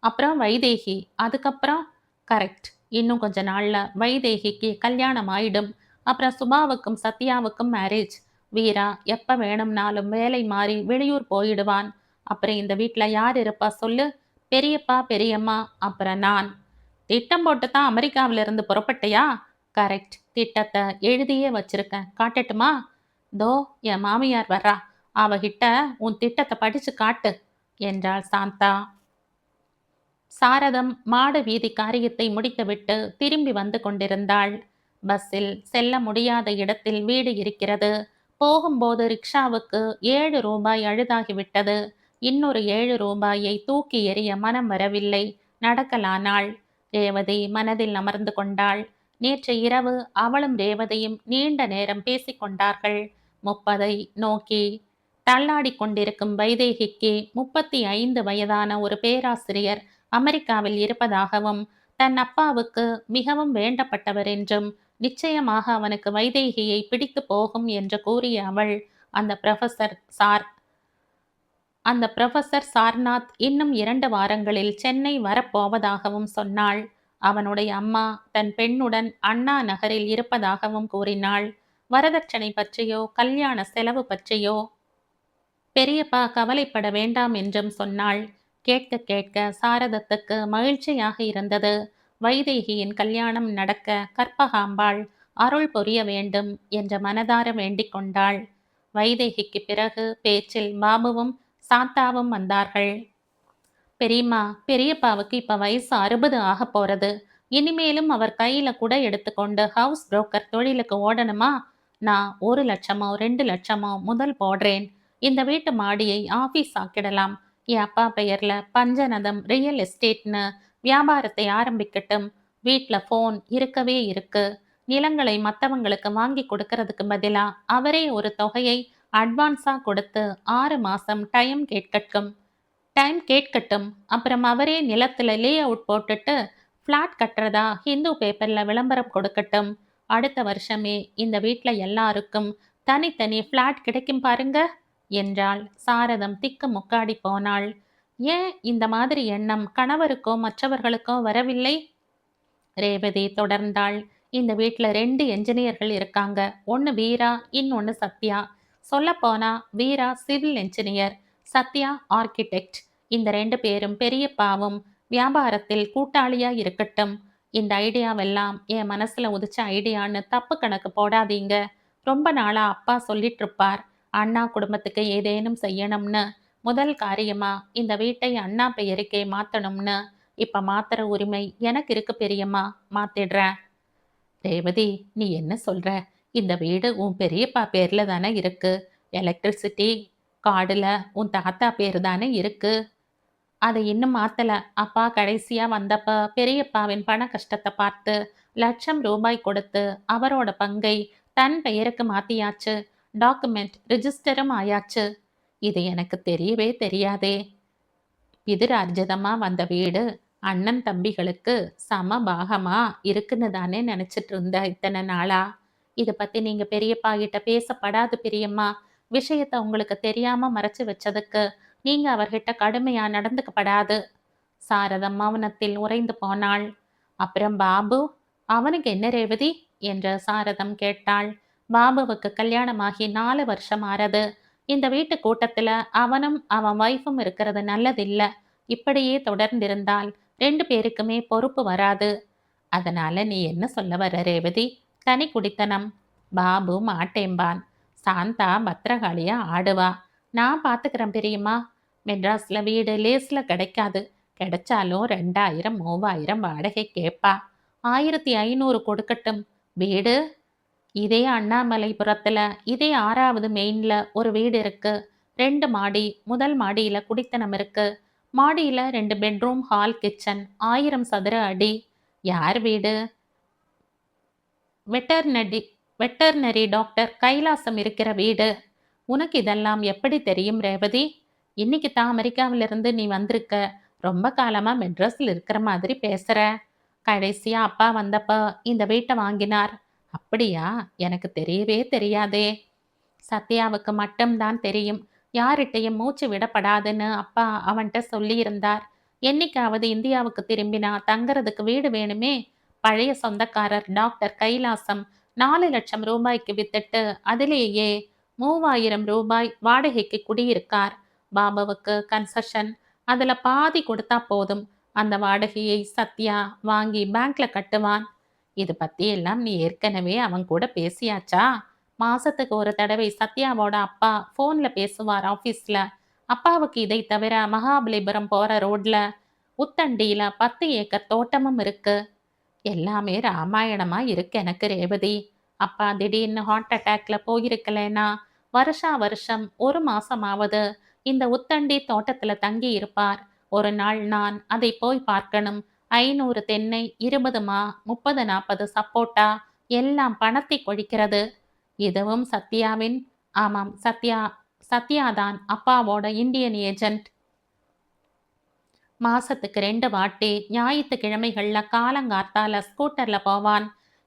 அப்புறம் வைதேகி, அதுக்கப்புறம் கரெக்ட். இன்னும் கொஞ்ச நாள்ல வைதேகிக்கு கல்யாணம் ஆயிடும். அப்புறம் சுபாவுக்கும் சத்யாவுக்கும் மேரேஜ். வீரா எப்ப வேணும்னாலும் வேலை மாறி வெளியூர் போயிடுவான். அப்புறம் இந்த வீட்ல யார் இருப்பா சொல்லு? பெரியப்பா பெரியம்மா, அப்புறம் நான். திட்டம் போட்டு தான் அமெரிக்காவில இருந்து புறப்பட்டியா? கரெக்ட். திட்டத்தை எழுதியே வச்சிருக்கேன், காட்டட்டுமா? தோ என் மாமியார் வர்றா. அவகிட்ட உன் திட்டத்தை படிச்சு காட்டு என்றாள் சாந்தா. சாரதம் மாடு வீதி காரியத்தை முடித்துவிட்டு திரும்பி வந்து கொண்டிருந்தாள். பஸ்ஸில் செல்ல முடியாத இடத்தில் வீடு இருக்கிறது. போகும்போது ரிக்ஷாவுக்கு 7 ரூபாய் அழுதாகிவிட்டது. இன்னொரு 7 ரூபாயை தூக்கி எறிய மனம் வரவில்லை. நடக்கலானாள். ரேவதி மனதில் அமர்ந்து கொண்டாள். நேற்று இரவு அவளும் ரேவதியும் நீண்ட நேரம் பேசிக்கொண்டார்கள். 30ஐ நோக்கி தள்ளாடி கொண்டிருக்கும் வைதேகிக்கு 35 வயதான ஒரு பேராசிரியர் அமெரிக்காவில் இருப்பதாகவும் தன் அப்பாவுக்கு மிகவும் வேண்டப்பட்டவர் என்றும் நிச்சயமாக அவனுக்கு வைதேகியை பிடித்து போகும் என்று கூறிய அவள் அந்த ப்ரொஃபசர் சார்நாத் இன்னும் 2 வாரங்களில் சென்னை வரப்போவதாகவும் சொன்னாள். அவனுடைய அம்மா தன் பெண்ணுடன் அண்ணா நகரில் இருப்பதாகவும் கூறினாள். வரதட்சணை பற்றியோ கல்யாண செலவு பற்றியோ பெரியப்பா கவலைப்பட வேண்டாம் என்றும் சொன்னாள். கேட்க கேட்க சாரதத்துக்கு மகிழ்ச்சியாக இருந்தது. வைதேகியின் கல்யாணம் நடக்க கற்பகாம்பாள் அருள் புரிய வேண்டும் என்று மனதார வேண்டிக் கொண்டாள். வைதேகிக்கு பிறகு பேச்சில் பாபுவும் சாந்தாவும் வந்தார்கள். பெரியம்மா, பெரியப்பாவுக்கு இப்ப வயசு 60 ஆக போறது. இனிமேலும் அவர் கையில கூட எடுத்துக்கொண்டு ஹவுஸ் புரோக்கர் தொழிலுக்கு ஓடணுமா? நான் 1 லட்சமோ 2 லட்சமோ முதல் போடுறேன். இந்த வீட்டு மாடியை ஆபீஸ் ஆக்கிடலாம். என் அப்பா பெயர்ல பஞ்சநதம் ரியல் எஸ்டேட்னு வியாபாரத்தை ஆரம்பிக்கட்டும். வீட்ல போன் இருக்கவே இருக்கு. நிலங்களை மற்றவங்களுக்கு வாங்கி கொடுக்கறதுக்கு பதிலா அவரே ஒரு தொகையை அட்வான்ஸா கொடுத்து 6 மாசம் டைம் கேட்கட்டும். அப்புறம் அவரே நிலத்துல லே அவுட் போட்டுட்டு ஃப்ளாட் கட்டுறதா ஹிந்து பேப்பர்ல விளம்பரம் கொடுக்கட்டும். அடுத்த வருஷமே இந்த வீட்ல எல்லாருக்கும் தனித்தனி ஃப்ளாட் கிடைக்கும் பாருங்க என்றாள். சாரதம் திக்கு முக்காடி போனாள். ஏன் இந்த மாதிரி எண்ணம் கணவருக்கோ மற்றவர்களுக்கோ வரவில்லை? ரேவதி தொடர்ந்தாள். இந்த வீட்ல 2 என்ஜினியர்கள் இருக்காங்க. ஒன்னு வீரா, இன்னொன்னு சத்யா. சொல்லப்போனா வீரா சிவில் என்ஜினியர், சத்யா ஆர்கிடெக்ட். இந்த 2 பேரும் பெரியப்பாவும் வியாபாரத்தில் கூட்டாளியா இருக்கட்டும். இந்த ஐடியாவெல்லாம் என் மனசுல உதிச்ச ஐடியான்னு தப்பு கணக்கு போடாதீங்க. ரொம்ப நாளா அப்பா சொல்லிட்டு இருப்பார். அண்ணா குடும்பத்துக்கு ஏதேனும் செய்யணும்னு. முதல் காரியமா இந்த வீட்டை அண்ணா பெயருக்கே மாத்தணும்னு. இப்ப மாத்துற உரிமை எனக்கு இருக்கு பெரியம்மா. மாத்திடுறேன். ரேவதி, நீ என்ன சொல்ற? இந்த வீடு உன் பெரியப்பா பேர்ல தானே இருக்கு. எலக்ட்ரிசிட்டி கார்டுல உன் தாத்தா பேர் தானே இருக்கு. அதை இன்னும் மாத்தல. அப்பா கடைசியா வந்தப்ப பெரியப்பாவின் பண கஷ்டத்தை பார்த்து ₹1,00,000 கொடுத்து அவரோட பங்கை தன் பெயருக்கு மாத்தியாச்சு. டாக்குமெண்ட் ரிஜிஸ்டரும் ஆயாச்சு. இது எனக்கு தெரியவே தெரியாதே. பிதிரார்ஜிதமா வந்த வீடு அண்ணன் தம்பிகளுக்கு சம பாகமா இருக்குன்னு தானே நினைச்சிட்டு இருந்த இத்தனை நாளா. இதை பத்தி நீங்க பெரியப்பா கிட்ட பேசப்படாது பெரியம்மா. விஷயத்த உங்களுக்கு தெரியாம மறைச்சு வச்சதுக்கு நீங்க அவர்கிட்ட கடுமையா நடந்துக்கப்படாது. சாரதம் மௌனத்தில் உறைந்து போனாள். அப்புறம் பாபு, அவனுக்கு என்ன ரேவதி என்று சாரதம் கேட்டாள். பாபுவுக்கு கல்யாணமாகி 4 வருஷம் ஆறது. இந்த வீட்டு கூட்டத்துல அவனும் அவன் வைஃபும் இருக்கிறது நல்லதில்ல. இப்படியே தொடர்ந்திருந்தால் 2 பேருக்குமே பொறுப்பு வராது. அதனால நீ என்ன சொல்ல வர ரேவதி? தனி குடித்தனம். பாபு மாட்டேம்பான். சாந்தா பத்திரகாளியா ஆடுவா. நான் பார்த்துக்கிறேன் பெரியம்மா. மெட்ராஸ்ல வீடு லேஸ்ல கிடைக்காது. கிடைச்சாலும் 2000 3000 வாடகை கேட்பா. 1500 கொடுக்கட்டும். வீடு இதே அண்ணாமலைபுரத்துல இதே 6வது மெயின்ல ஒரு வீடு இருக்கு. 2 மாடி. முதல் மாடியில குடித்தனம் இருக்கு. மாடியில 2 பெட்ரூம் ஹால் கிச்சன். 1000 சதுர அடி. யார் வீடு? வெட்டர்னரி வெட்டர்னரி டாக்டர் கைலாசம் இருக்கிற வீடு. உனக்கு இதெல்லாம் எப்படி தெரியும் ரேவதி? இன்னைக்கு தான் அமெரிக்காவிலிருந்து நீ வந்திருக்க. ரொம்ப காலமா மெட்ராஸ்ல இருக்கிற மாதிரி பேசுற. கடைசியா அப்பா வந்தப்ப இந்த வீட்டை வாங்கினார். அப்படியா? எனக்கு தெரியவே தெரியாதே. சத்யாவுக்கு மட்டும்தான் தெரியும். யார்கிட்டையும் மூச்சு விடப்படாதுன்னு அப்பா அவன்கிட்ட சொல்லியிருந்தார். என்னைக்காவது இந்தியாவுக்கு திரும்பினா தங்கறதுக்கு வீடு வேணுமே. பழைய சொந்தக்காரர் டாக்டர் கைலாசம் ₹4,00,000 வித்துட்டு அதிலேயே ₹3,000 வாடகைக்கு குடியிருக்கார். பாபாவுக்கு கன்செஷன். அதுல பாதி கொடுத்தா போதும். அந்த வாடகையை சத்யா வாங்கி பேங்க்ல கட்டுவான். இது பத்தி எல்லாம் நீ ஏற்கனவே அவன் கூட பேசியாச்சா? மாசத்துக்கு ஒரு தடவை சத்யாவோட அப்பா போன்ல பேசுவார் ஆபீஸ்ல. அப்பாவுக்கு இதை தவிர மகாபலிபுரம் போற ரோட்ல உத்தண்டியில 10 ஏக்கர் தோட்டமும் இருக்கு. எல்லாமே ராமாயணமா இருக்கு எனக்கு ரேவதி. அப்பா திடீர்னு ஹார்ட் அட்டாக்ல போயிருக்கலனா வருஷா வருஷம் 1 மாசமாவது இந்த உத்தண்டி தோட்டத்துல தங்கி இருப்பார். ஒரு நாள் நான் அதை போய் பார்க்கணும். 500 தென்னை, 20 மா, 30 40 சப்போட்டா, எல்லாம் பணத்தை கொழிக்கிறது. இதுவும் சத்யாவின். ஆமாம், சத்யாதான் அப்பாவோட இந்தியன் ஏஜென்ட். மாசத்துக்கு 2 வாட்டி ஞாயிற்றுக்கிழமைகள்ல காலங்காத்தால ஸ்கூட்டர்ல போவான்.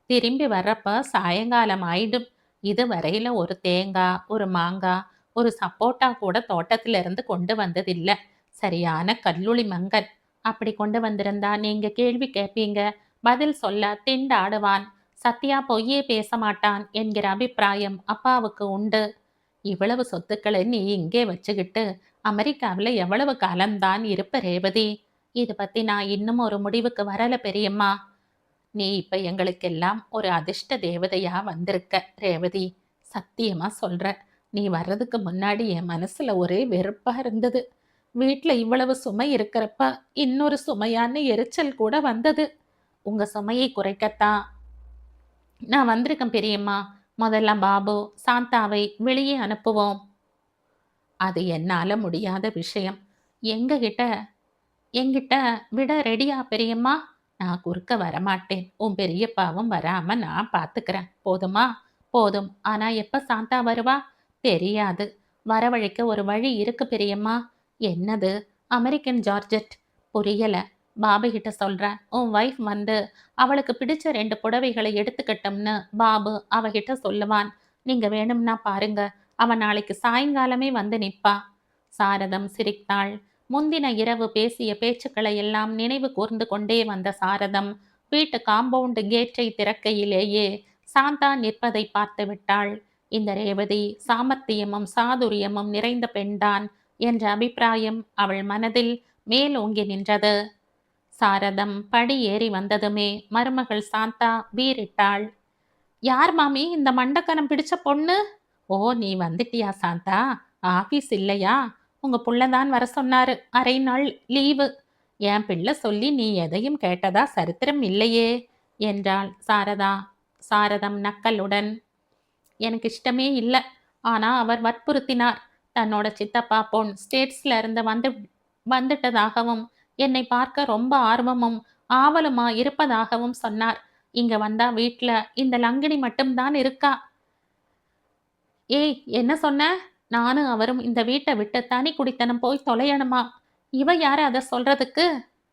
திரும்பி வர்றப்ப சாயங்காலம் ஆயிடும். இது வரையில ஒரு தேங்காய், ஒரு மாங்காய், ஒரு சப்போட்டா கூட தோட்டத்துல இருந்து கொண்டு வந்ததில்ல. சரியான கல்லுளி மங்கன். அப்படி கொண்டு வந்திருந்தா நீங்க கேள்வி கேட்பீங்க, பதில் சொல்ல திண்டாடுவான். சத்யா பொய்யே பேச மாட்டான் என்கிற அபிப்பிராயம் அப்பாவுக்கு உண்டு. இவ்வளவு சொத்துக்களை நீ இங்கே வச்சுக்கிட்டு அமெரிக்காவில் எவ்வளவு காலம்தான் இருப்ப ரேவதி? இது பத்தி நான் இன்னும் ஒரு முடிவுக்கு வரல பெரியம்மா. நீ இப்ப எங்களுக்கெல்லாம் ஒரு அதிர்ஷ்ட தேவதையா வந்திருக்க ரேவதி. சத்தியமா சொல்ற. நீ வர்றதுக்கு முன்னாடி என் மனசுல ஒரே வெறுப்பா இருந்தது. வீட்ல இவ்வளவு சுமை இருக்கிறப்ப இன்னொரு சுமையான எரிச்சல் கூட வந்தது. உங்க சுமையை குறைக்கத்தான் நான் வந்திருக்கேன் பெரியம்மா. முதல்ல பாபு சாந்தாவை வெளியே அனுப்புவோம். அது என்னால முடியாத விஷயம். எங்ககிட்ட என்கிட்ட விட ரெடியா பெரியம்மா? நான் குறுக்க வரமாட்டேன். உன் பெரியப்பாவும் வராம நான் பார்த்துக்கிறேன். போதுமா? போதும். ஆனா எப்ப சாந்தா வருவா? தெரியாது. வரவழைக்க ஒரு வழி இருக்கு பெரியம்மா. என்னது? American georgette. புரியல. பாபு கிட்ட சொல்றேன். உன் வைஃப் வந்து அவளுக்கு பிடிச்ச 2 புடவைகளை எடுத்துக்கட்டும்னு பாபு அவகிட்ட சொல்லுவான். நீங்க வேணும்னா பாருங்க. அவன் நாளைக்கு சாயங்காலமே வந்து நிற்பா. சாரதம் சிரித்தாள். முந்தின இரவு பேசிய பேச்சுக்களை எல்லாம் நினைவு கூர்ந்து கொண்டே வந்த சாரதம் வீட்டு காம்பவுண்ட் கேட்டை திறக்கையிலேயே சாந்தா நிற்பதை பார்த்து விட்டாள். இந்த ரேவதி சாமர்த்தியமும் சாதுரியமும் நிறைந்த பெண்தான் என்ற அபிப்பிராயம் அவள் மனதில் மேலோங்கி நின்றது. சாரதம் படி ஏறி வந்ததுமே மருமகள் சாந்தா வீறிட்டாள். யார் மாமி இந்த மண்டக்கனம் பிடிச்ச பொண்ணு? ஓ, நீ வந்துட்டியா சாந்தா? ஆபீஸ் இல்லையா? உங்க புள்ளதான் வர சொன்னாரு, அரை நாள் லீவு. என் பிள்ளை சொல்லி நீ எதையும் கேட்டதா சரித்திரம் இல்லையே என்றாள் சாரதம் நக்கலுடன். எனக்கு இஷ்டமே இல்லை, ஆனா அவர் வற்புறுத்தினார். தன்னோட சித்தப்பா பொன் ஸ்டேட்ஸ்ல இருந்து வந்துட்டதாகவும் என்னை பார்க்க ரொம்ப ஆர்வமும் ஆவலுமா இருப்பதாகவும் சொன்னார். இங்க வந்தா வீட்ல இந்த லங்கினி மட்டும்தான் இருக்கா. ஏய், என்ன சொன்ன? நானும் அவரும் இந்த வீட்டை விட்டு தனி குடித்தனம் போய் தொலையணுமா? இவ யாரு அதை சொல்றதுக்கு?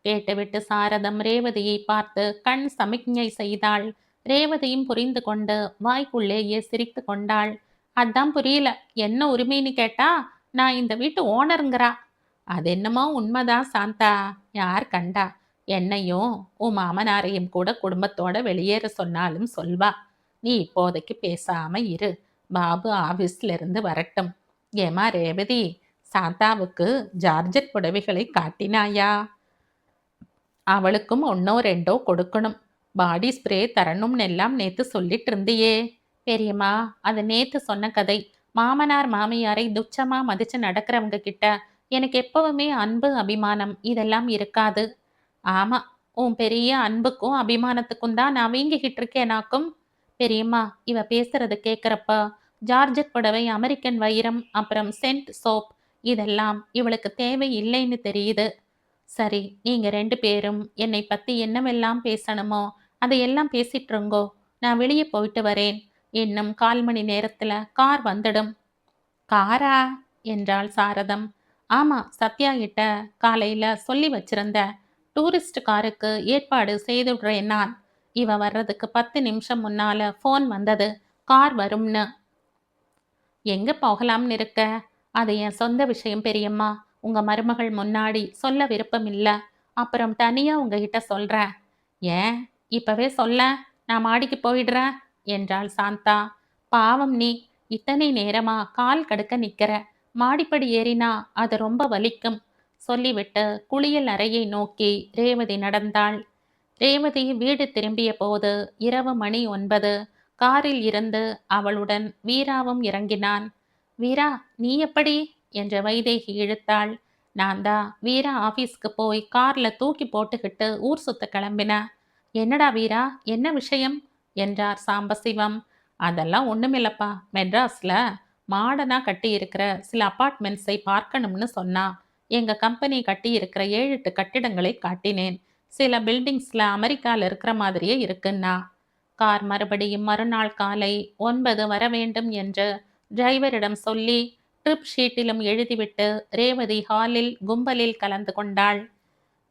கேட்டுவிட்டு சாரதம் ரேவதியை பார்த்து கண் சமிக்ஞை செய்தாள். ரேவதியும் புரிந்து கொண்டு வாய்க்குள்ளேயே சிரித்து கொண்டாள். அதான் புரியல, என்ன உரிமைன்னு கேட்டா நான் இந்த வீட்டு ஓனருங்கிறா. அது என்னமோ உண்மைதான் சாந்தா. யார் கண்டா? என்னையும் உன் மாமனாரையும் கூட குடும்பத்தோட வெளியேற சொன்னாலும் சொல்வா. நீ இப்போதைக்கு பேசாம இரு, பாபு ஆபீஸ்ல இருந்து வரட்டும். ஏமா ரேவதி, சாந்தாவுக்கு ஜார்ஜெட் புடவைகளை காட்டினாயா? அவளுக்கும் ஒன்னோ ரெண்டோ கொடுக்கணும். பாடி ஸ்ப்ரே தரணும்னு எல்லாம் நேத்து சொல்லிட்டு இருந்தியே. பெரியம்மா, அது நேத்து சொன்ன கதை. மாமனார் மாமியாரை துச்சமா மதிச்சு நடக்கிறவங்க கிட்ட எனக்கு எப்பவுமே அன்பு அபிமானம் இதெல்லாம் இருக்காது. ஆமா, உன் பெரிய அன்புக்கும் அபிமானத்துக்கும் தான் நான் வீங்கிக்கிட்டு இருக்கேனாக்கும். பெரியம்மா, இவ பேசுறத கேட்குறப்ப ஜார்ஜெட் புடவை, அமெரிக்கன் வைரம், அப்புறம் சென்ட் சோப் இதெல்லாம் இவளுக்கு தேவை இல்லைன்னு தெரியுது. சரி, நீங்க 2 பேரும் என்னை பத்தி என்னவெல்லாம் பேசணுமோ அதையெல்லாம் பேசிட்டு இருங்கோ. நான் வெளியே போயிட்டு வரேன். இன்னும் 1/4 மணி நேரத்துல கார் வந்துடும். காரா? என்றாள் சாரதம். ஆமா, சத்யா கிட்ட காலையில சொல்லி வச்சிருந்த டூரிஸ்ட் காருக்கு ஏற்பாடு செய்துடுறேன் நான். இவ வர்றதுக்கு 10 நிமிஷம் முன்னால ஃபோன் வந்தது, கார் வரும்னு. எங்க போகலாம்னு இருக்க? அது என் சொந்த விஷயம் பெரியம்மா. உங்க மருமகள் முன்னாடி சொல்ல விருப்பம் இல்ல. அப்புறம் தனியா உங்ககிட்ட சொல்றேன். ஏன் இப்பவே சொல்ல, நான் மாடிக்கு போயிடுறேன் என்றாள் சாந்தா. பாவம் நீ, இத்தனை நேரமா கால் கடுக்க நிக்கிற. மாடிப்படி ஏறினா அது ரொம்ப வலிக்கும் சொல்லிவிட்டு குளியல் அறையை நோக்கி ரேவதி நடந்தாள். ரேவதி வீடு திரும்பிய போது இரவு மணி 9. காரில் இருந்து அவளுடன் வீராவும் இறங்கினான். வீரா, நீ எப்படி என்ற வைதேகி இழுத்தாள். நான் தான் வீரா ஆபீஸ்க்கு போய் கார்ல தூக்கி போட்டுக்கிட்டு ஊர் சுத்த கிளம்பின. என்னடா வீரா, என்ன விஷயம் என்றார் சாம்பசிவம். அதெல்லாம் ஒண்ணுமில்லப்பா, மெட்ராஸ்ல மாடனா கட்டி இருக்கிற சில அபார்ட்மெண்ட்ஸை பார்க்கணும்னு சொன்னா. எங்க கம்பெனி கட்டி இருக்கிற 7-8 கட்டிடங்களை காட்டினேன். சில பில்டிங்ஸ்ல அமெரிக்கால இருக்கிற மாதிரியே இருக்குன்னா. கார் மறுபடியும் மறுநாள் காலை 9 வர வேண்டும் என்று டிரைவரிடம் சொல்லி ட்ரிப் ஷீட்டிலும் எழுதிவிட்டு ரேவதி ஹாலில் கும்பலில் கலந்து கொண்டாள்.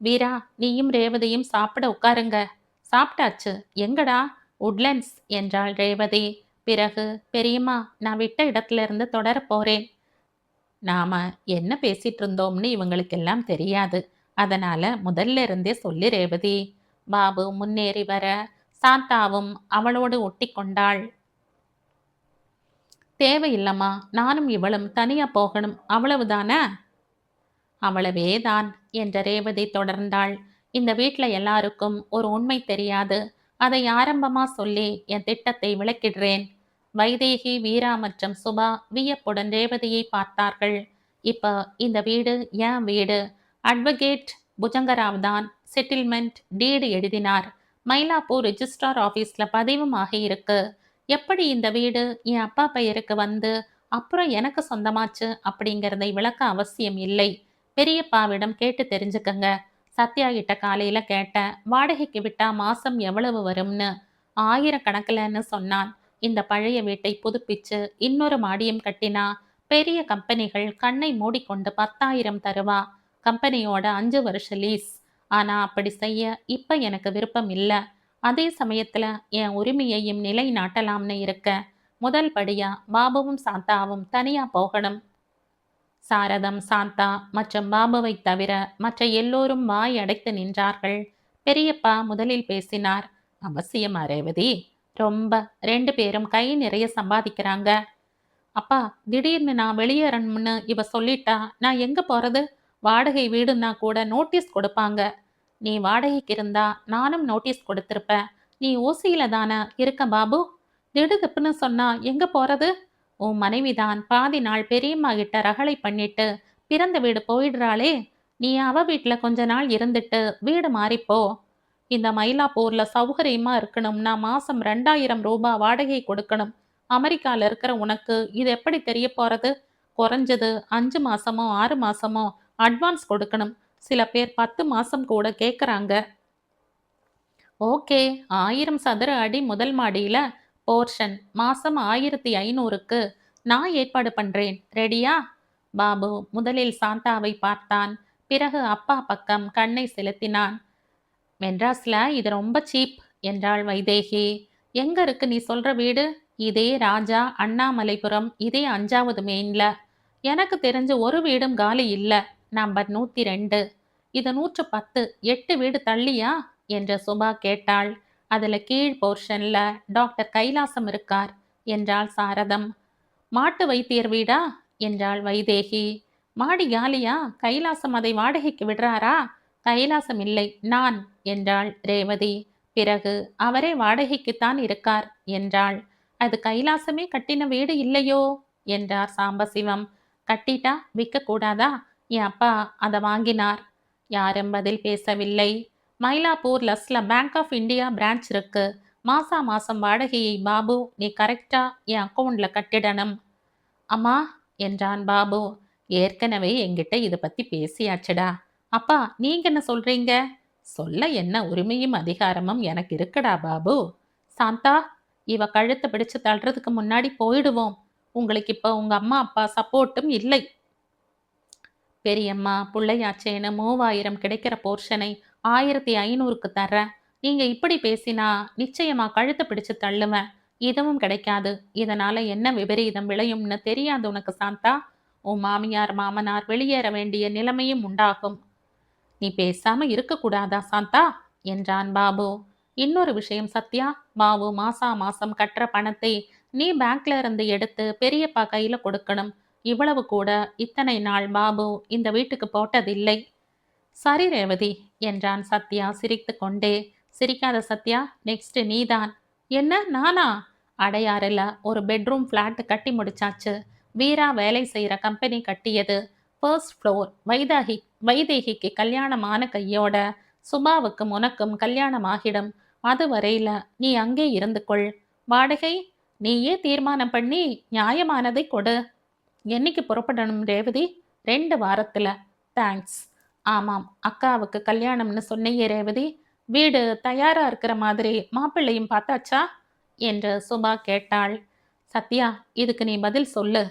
வீரா, நீயும் ரேவதியும் சாப்பிட உட்காருங்க. சாப்பிட்டாச்சு. எங்கடா? உட்லண்ட்ஸ் என்றாள் ரேவதி. பிறகு, பெரியம்மா, நான் விட்ட இடத்துல இருந்து தொடர போறேன். நாம என்ன பேசிட்டு இருந்தோம்னு இவங்களுக்கெல்லாம் தெரியாது. அதனால முதல்ல இருந்தே சொல்லி ரேவதி. பாபு முன்னேறி வர சாந்தாவும் அவளோடு ஒட்டி கொண்டாள். தேவையில்லம்மா, நானும் இவளும் தனியா போகணும், அவ்வளவுதானே? அவ்வளவேதான் என்ற ரேவதி தொடர்ந்தாள். இந்த வீட்ல எல்லாருக்கும் ஒரு உண்மை தெரியாது. அதை ஆரம்பமா சொல்லி என் திட்டத்தை விளக்கிடுறேன். வைதேகி, வீரா மற்றும் சுபா வியப்புடன் ரேவதியை பார்த்தார்கள். இப்ப இந்த வீடு என் வீடு. அட்வொகேட் புஜங்கராவ் தான் செட்டில்மெண்ட் டீடு எழுதினார். மயிலாப்பூர் ரிஜிஸ்ட்ரார் ஆபீஸ்ல பதிவும் ஆகி இருக்கு. எப்படி இந்த வீடு என் அப்பா பெயருக்கு வந்து அப்புறம் எனக்கு சொந்தமாச்சு அப்படிங்கிறதை விளக்க அவசியம் இல்லை. பெரியப்பாவிடம் கேட்டு தெரிஞ்சுக்கங்க. சத்யா கிட்ட காலையில கேட்டேன், வாடகைக்கு விட்டா மாசம் எவ்வளவு வரும்னு. 1000 சொன்னான். இந்த பழைய வீட்டை புதுப்பிச்சு இன்னொரு மாடியும் கட்டினா பெரிய கம்பெனிகள் கண்ணை மூடிக்கொண்டு 10,000 தருவா. கம்பெனியோட 5 வருஷ லீஸ். ஆனா அப்படி செய்ய இப்ப எனக்கு விருப்பம் இல்ல. அதே சமயத்துல என் உரிமையையும் நிலை நாட்டலாம்னு இருக்க. முதல் படியா பாபுவும் சாந்தாவும் தனியா போகணும். சாரதம், சாந்தா மற்றும் பாபுவை தவிர மற்ற எல்லோரும் வாய் அடைத்து நின்றார்கள். பெரியப்பா முதலில் பேசினார். அவசியமா ரேவதி? ரொம்ப. 2 பேரும் கை நிறைய சம்பாதிக்கிறாங்க. அப்பா, திடீர்னு நான் வெளியேறணும்னு இவ சொல்லிட்டா நான் எங்க போறது? வாடகை வீடுன்னா கூட நோட்டீஸ் கொடுப்பாங்க. நீ வாடகைக்கு இருந்தா நானும் நோட்டீஸ் கொடுத்திருப்பேன். நீ ஓசியில தானே இருக்க பாபு. திடுதிப்புன்னு சொன்னா எங்க போறது? உன் மனைவிதான் பாதி நாள் பெரியம்மா கிட்ட ரகளை பண்ணிட்டு பிறந்த வீடு போயிடுறாளே. நீ அவ வீட்ல கொஞ்ச நாள் இருந்துட்டு வீடு மாறிப்போ. இந்த மயிலாப்பூர்ல சௌகரியமா இருக்கணும்னா மாசம் 2000 ரூபாய் வாடகை கொடுக்கணும். அமெரிக்கால இருக்கிற உனக்கு இது எப்படி தெரிய போறது? குறைஞ்சது 5 மாசமோ 6 மாசமோ அட்வான்ஸ் கொடுக்கணும். சில பேர் 10 மாசம் கூட கேக்குறாங்க. ஓகே, 1000 சதுர அடி முதல் மாடியில போர்ஷன் மாசம் 1500க்கு நான் ஏற்பாடு பண்றேன். ரெடியா? பாபு முதலில் சாந்தாவை பார்த்தான். பிறகு அப்பா பக்கம் கண்ணை செலுத்தினான். மெட்ராஸ்ல இது ரொம்ப சீப் என்றாள் வைதேகி. எங்க இருக்கு நீ சொல்ற வீடு? இதே ராஜா அண்ணாமலைபுரம், இதே 5வது மெயின்ல. எனக்கு தெரிஞ்ச ஒரு வீடும் காலி இல்ல. நம்பர் 102. இது 110, 8 வீடு தள்ளியா என்று சுபா கேட்டாள். அதுல கீழ் போர்ஷன்ல டாக்டர் கைலாசம் இருக்கார் என்றாள் சாரதம். மாட்டு வைத்தியர் வீடா என்றாள் வைதேகி. மாடி காலியா? கைலாசம் அதை வாடகைக்கு விடுறாரா? கைலாசம் இல்லை, நான் என்றாள் ரேவதி. பிறகு அவரே வாடகைக்குத்தான் இருக்கார் என்றாள். அது கைலாசமே கட்டின வீடு இல்லையோ என்றார் சாம்பசிவம். கட்டிட்டா விற்க கூடாதா? என் அப்பா அதை வாங்கினார். யாரும் பதில் பேசவில்லை. மயிலாப்பூர் லஸ்ல பேங்க் ஆஃப் இந்தியா பிரான்ச் இருக்கு. மாசா மாசம் வாடகையை பாபு நீ கரெக்டா என் அக்கௌண்ட்ல கட்டிடணும். அம்மா என்றான் பாபு. ஏற்கனவே என்கிட்ட இதை பத்தி பேசியாச்சுடா. அப்பா, நீங்க என்ன சொல்றீங்க? சொல்ல என்ன உரிமையும் அதிகாரமும் எனக்கு இருக்குடா பாபு. சாந்தா, இவ கழுத்தை பிடிச்சு தள்ளுறதுக்கு முன்னாடி போயிடுவோம். உங்களுக்கு இப்ப உங்க அம்மா அப்பா சப்போர்ட்டும் இல்லை. பெரியம்மா புள்ளையாச்சேன்னு 3000 கிடைக்கிற போர்ஷனை 1500க்கு தர்றேன். நீங்க இப்படி பேசினா நிச்சயமா கழுத்தை பிடிச்சு தள்ளுவேன். இதுவும் கிடைக்காது. இதனால என்ன விபரீதம் விளையும்னு தெரியாது உனக்கு சாந்தா. உன் மாமியார் மாமனார் வெளியேற வேண்டிய நிலைமையும் உண்டாகும். நீ பேசாம இருக்கக்கூடாதா சாந்தா என்றான் பாபு. இன்னொரு விஷயம் சத்யா, பாபு மாசா மாசம் கட்டுற பணத்தை நீ பேங்க்ல இருந்து எடுத்து பெரியப்பா கையில கொடுக்கணும். இவ்வளவு கூட இத்தனை நாள் பாபு இந்த வீட்டுக்கு போட்டதில்லை. சரி ரேவதி என்றான் சத்யா சிரித்து கொண்டே. சிரிக்காத சத்யா, நெக்ஸ்ட் நீதான். என்ன நானா? அடையாறுல ஒரு பெட்ரூம் ஃப்ளாட் கட்டி முடிச்சாச்சு. வீரா வேலை செய்யற கம்பெனி கட்டியது. First floor. வைதேகிக்கு கல்யாணமான கையோட சுபாவுக்கும் உனக்கும் கல்யாணம் ஆகிடும். அது வரையில நீ அங்கே இருந்து கொள். வாடகை நீயே தீர்மானம் பண்ணி நியாயமானதை கொடு. என்னைக்கு புறப்படணும் ரேவதி? 2 வாரத்துல. தேங்க்ஸ். ஆமாம், அக்காவுக்கு கல்யாணம்னு சொன்னையே ரேவதி. வீடு தயாரா இருக்கிற மாதிரி மாப்பிள்ளையும் பார்த்தாச்சா என்று சுபா கேட்டாள். சத்யா, இதுக்கு நீ பதில் சொல்லு.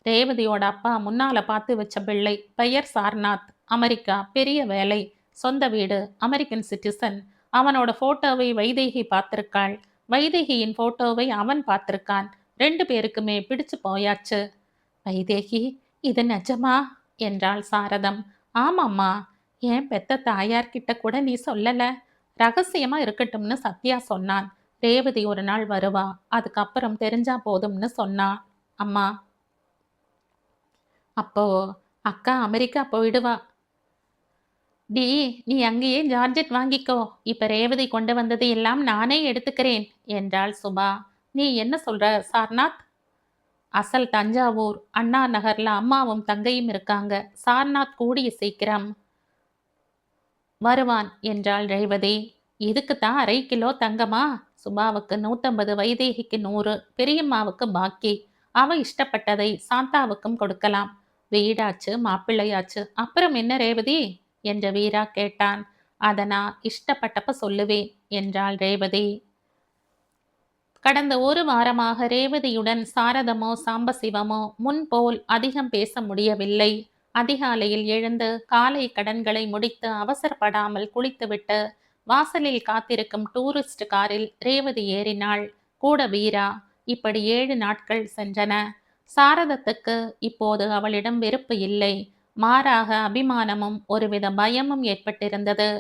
ரேவதியோட அப்பா முன்னால பார்த்து வச்ச பிள்ளை. பெயர் சார்நாத். அமெரிக்கா, பெரிய வேலை, சொந்த வீடு, அமெரிக்கன் சிட்டிசன். அவனோட போட்டோவை வைதேகி பார்த்திருக்காள். வைதேகியின் போட்டோவை அவன் பார்த்திருக்கான். 2 பேருக்குமே பிடிச்சு போயாச்சு. வைதேகி, இது நிஜமா என்றாள் சாரதம். ஆமாம்மா, ஏன் பெத்த தாயார்கிட்ட கூட நீ சொல்லல? ரகசியமா இருக்கட்டும்னு சத்யா சொன்னான். ரேவதி ஒரு நாள் வருவா, அதுக்கப்புறம் தெரிஞ்சா போதும்னு சொன்னா. அம்மா, அப்போ அக்கா அமெரிக்கா போயிடுவா. டி, நீ அங்கேயே ஜார்ஜெட் வாங்கிக்கோ. இப்ப ரேவதி கொண்டு வந்தது எல்லாம் நானே எடுத்துக்கிறேன் என்றாள் சுபா. நீ என்ன சொல்ற சார்நாத்? அசல் தஞ்சாவூர் அண்ணா நகர்ல அம்மாவும் தங்கையும் இருக்காங்க. சார்நாத் கூடிய சீக்கிரம் வருவான் என்றாள் ரேவதி. இதுக்குத்தான் 1/2 கிலோ தங்கமா? சுபாவுக்கு 150, வைதேகிக்கு 100, பெரியம்மாவுக்கு பாக்கி. அவ இஷ்டப்பட்டதை சாந்தாவுக்கும் கொடுக்கலாம். வீடாச்சு, மாப்பிள்ளையாச்சு, அப்புறம் என்ன ரேவதி என்று வீரா கேட்டான். அத நான் இஷ்டப்பட்டப்ப சொல்லுவேன் என்றாள் ரேவதி. கடந்த 1 வாரமாக ரேவதியுடன் சாரதமோ சாம்பசிவமோ முன்போல் அதிகம் பேச முடியவில்லை. அதிகாலையில் எழுந்து காலை கடன்களை முடித்து அவசரப்படாமல் குளித்துவிட்டு வாசலில் காத்திருக்கும் டூரிஸ்ட் காரில் ரேவதி ஏறினாள். கூட வீரா. இப்படி 7 நாட்கள் சென்றன. சாரதத்துக்கு இப்போது அவளிடம் வெறுப்பு இல்லை. மாறாக அபிமானமும் ஒருவித பயமும் ஏற்பட்டிருந்தது.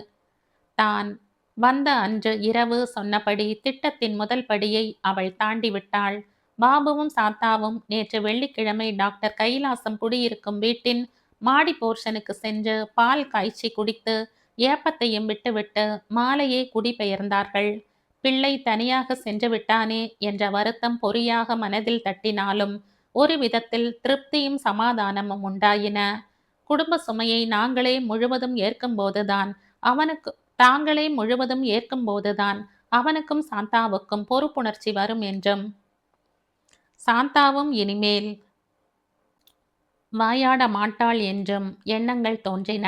தான் வந்த அன்று இரவு சொன்னபடி திட்டத்தின் முதல் படியை அவள் தாண்டிவிட்டாள். பாபுவும் சாந்தாவும் நேற்று வெள்ளிக்கிழமை டாக்டர் கைலாசம் குடியிருக்கும் வீட்டின் மாடி போர்ஷனுக்கு சென்று பால் காய்ச்சி குடித்து ஏப்பத்தையும் விட்டுவிட்டு மாலையே குடிபெயர்ந்தார்கள். பிள்ளை தனியாக சென்று விட்டானே என்ற வருத்தம் பொறியாக மனதில் தட்டினாலும் ஒரு விதத்தில் திருப்தியும் சமாதானமும் உண்டாயின. குடும்ப சுமையை தாங்களே முழுவதும் ஏற்கும்போதுதான் அவனுக்கும் சாந்தாவுக்கும் பொறுப்புணர்ச்சி வரும் என்றும் சாந்தாவும் இனிமேல் வாயாட மாட்டாள் என்றும் எண்ணங்கள் தோன்றின.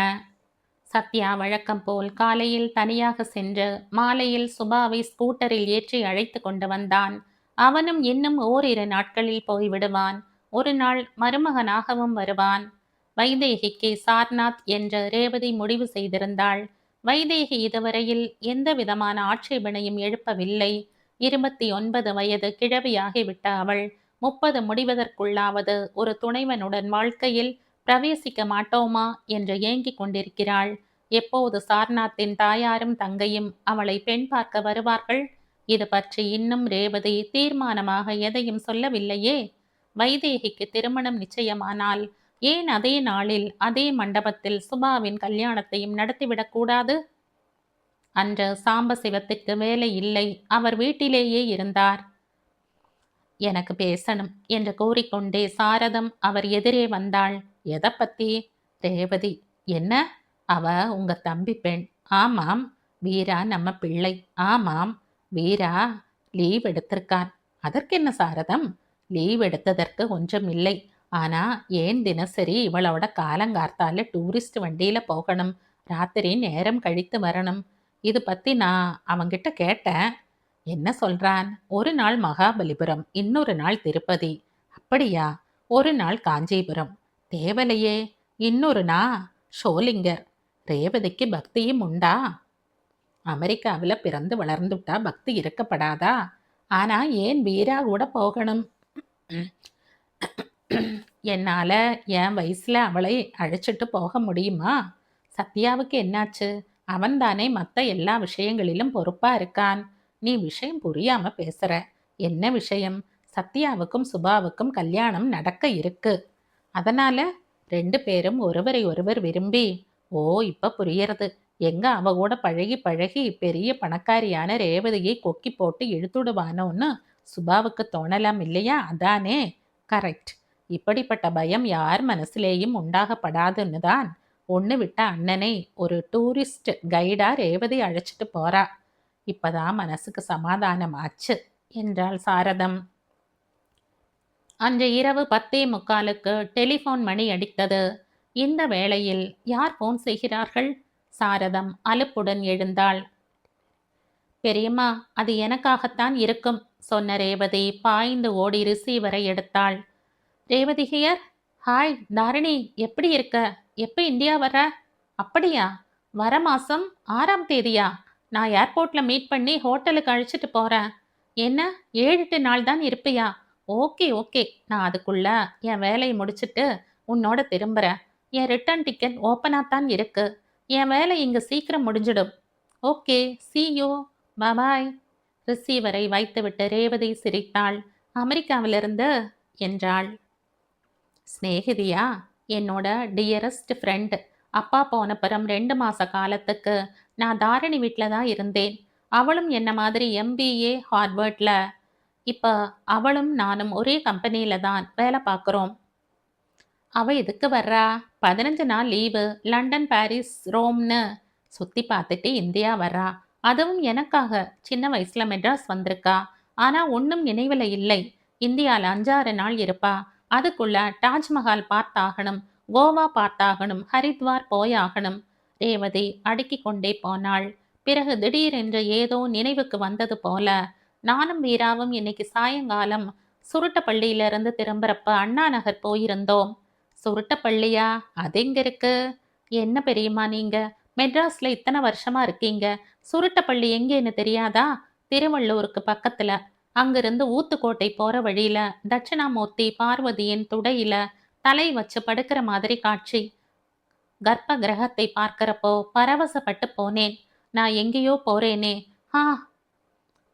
சத்யா வழக்கம் போல் காலையில் தனியாக சென்று மாலையில் சுபாவை ஸ்கூட்டரில் ஏற்றி அழைத்து கொண்டு வந்தான். அவனும் இன்னும் ஓரிரு நாட்களில் போய்விடுவான். ஒரு நாள் மருமகனாகவும் வருவான். வைதேகிக்கு சார்நாத் என்று ரேவதி முடிவு செய்திருந்தாள். வைதேகி இதுவரையில் எந்த விதமான ஆட்சேபனையும் எழுப்பவில்லை. 29 வயது கிழவியாகிவிட்ட அவள் 30 முடிவதற்குள்ளாவது ஒரு துணைவனுடன் வாழ்க்கையில் பிரவேசிக்க மாட்டோமா என்று ஏங்கிக் கொண்டிருக்கிறாள். எப்போது சார்நாத்தின் தாயாரும் தங்கையும் அவளை பெண் பார்க்க வருவார்கள்? இது பற்றி இன்னும் ரேவதி தீர்மானமாக எதையும் சொல்லவில்லையே. வைதேகிக்கு திருமணம் நிச்சயமானால் ஏன் அதே நாளில் அதே மண்டபத்தில் சுபாவின் கல்யாணத்தையும் நடத்திவிடக்கூடாது? அன்று சாம்பசிவத்திற்கு வேலை இல்லை. அவர் வீட்டிலேயே இருந்தார். எனக்கு பேசணும் என்று கூறிக்கொண்டே சாரதம் அவர் எதிரே வந்தாள். எதை பத்தி? ரேவதி. என்ன? அவ உங்க தம்பி பெண். ஆமாம். வீரா நம்ம பிள்ளை. ஆமாம். வீரா லீவ் எடுத்திருக்கான். அதற்கென்ன சாரதம்? லீவ் எடுத்ததற்கு ஒன்றும் இல்லை. ஆனா ஏன் தினசரி இவளோட காலங்கார்த்தால டூரிஸ்ட் வண்டியில போகணும், ராத்திரி நேரம் கழித்து வரணும்? இது பத்தி நான் அவங்கிட்ட கேட்டேன். என்ன சொல்றான்? ஒரு நாள் மகாபலிபுரம், இன்னொரு நாள் திருப்பதி. அப்படியா? ஒரு நாள் காஞ்சிபுரம். தேவலையே. இன்னொரு நாள் ஷோலிங்கர். ரேவதிக்கு பக்தியும் உண்டா? அமெரிக்காவில் பிறந்து வளர்ந்துட்டா பக்தி இருக்கப்படாதா? ஆனா ஏன் வீரா கூட போகணும்? என்னால என் வயசுல அவளை அழைச்சிட்டு போக முடியுமா? சத்யாவுக்கு என்னாச்சு? அவன்தானே மற்ற எல்லா விஷயங்களிலும் பொறுப்பா இருக்கான். நீ விஷயம் புரியாம பேசுற. என்ன விஷயம்? சத்யாவுக்கும் சுபாவுக்கும் கல்யாணம் நடக்க இருக்கு. அதனால 2 பேரும் ஒருவரை ஒருவர் விரும்பி. ஓ, இப்ப புரியறது. எங்க அவ கூட பழகி பழகி பெரிய பணக்காரியான ரேவதியை கொக்கி போட்டு இழுத்துடுவானோன்னு சுபாவுக்கு தோணலாம் இல்லையா? அதானே? கரெக்ட். இப்படிப்பட்ட பயம் யார் மனசுலேயும் உண்டாகப்படாதுன்னு தான் ஒன்று விட்ட அண்ணனை ஒரு டூரிஸ்ட் கைடா ரேவதி அழைச்சிட்டு போறா. இப்பதான் மனசுக்கு சமாதானம் ஆச்சு என்றாள் சாரதம். அன்று இரவு 10:45க்கு டெலிஃபோன் மணி அடித்தது. இந்த வேளையில் யார் போன் செய்கிறார்கள்? சாரதம் அலுப்புடன் எழுந்தாள். பெரியம்மா, அது எனக்காகத்தான் இருக்கும் சொன்ன ரேவதி பாய்ந்து ஓடி ரிசீவரை எடுத்தாள். ரேவதி ஹியர். ஹாய் தாரிணி, எப்படி இருக்க? எப்போ இந்தியா வர? அப்படியா? வர மாசம் 6ஆம் தேதியா? நான் ஏர்போர்ட்ல மீட் பண்ணி ஹோட்டலுக்கு அழைச்சிட்டு போறேன். என்ன 7-8 நாள் தான் இருப்பியா? ஓகே ஓகே, நான் அதுக்குள்ள என் வேலையை முடிச்சிட்டு உன்னோட திரும்புறேன். என் ரிட்டர்ன் டிக்கெட் ஓப்பனாக தான் இருக்கு. என் வேலை இங்கே சீக்கிரம் முடிஞ்சிடும். Okay, see you. பாய். ரிசீவரை வைத்துவிட்டு ரேவதி சிரித்தாள். அமெரிக்காவிலிருந்து என்றாள். ஸ்நேகிதியா? என்னோட டியரஸ்ட் ஃப்ரெண்ட். அப்பா போனப்புறம் 2 மாச காலத்துக்கு நான் தாரிணி வீட்டில் தான் இருந்தேன். அவளும் என்ன மாதிரி MBA ஹார்வர்ட்ல. இப்போ அவளும் நானும் ஒரே கம்பெனியில் தான் வேலை பார்க்குறோம். அவள் எதுக்கு வர்றா? 15 நாள் லீவு. லண்டன், பாரிஸ், ரோம்னு சுற்றி பார்த்துட்டு இந்தியா வர்றா. அதுவும் எனக்காக. சின்ன வயசில் மெட்ராஸ் வந்திருக்கா. ஆனால் ஒன்றும் நினைவில் இல்லை. இந்தியாவில் 5-6 நாள் இருப்பா. அதுக்குள்ள தாஜ்மஹால் பார்த்தாகணும், கோவா பார்த்தாகணும், ஹரித்வார் போயாகணும். ரேவதி அடுக்கி கொண்டே போனாள். பிறகு திடீரென்று ஏதோ நினைவுக்கு வந்தது போல, நானும் வீராவும் இன்னைக்கு சாயங்காலம் சுருட்டப்பள்ளியிலிருந்து திரும்புறப்ப அண்ணா நகர் போயிருந்தோம். சுருட்டப்பள்ளியா? அது எங்க இருக்கு? என்ன பெரியம்மா நீங்க மெட்ராஸ்ல இத்தனை வருஷமா இருக்கீங்க, சுருட்டப்பள்ளி எங்கேன்னு தெரியாதா? திருவள்ளூருக்கு பக்கத்துல. அங்கிருந்து ஊத்துக்கோட்டை போற வழியில தட்சிணாமூர்த்தி பார்வதியின் துடையில தலை வச்சு படுக்கிற மாதிரி காட்சி. கர்ப்ப கிரகத்தை பார்க்கிறப்போ பரவசப்பட்டு போனேன். நான் எங்கேயோ போறேனே.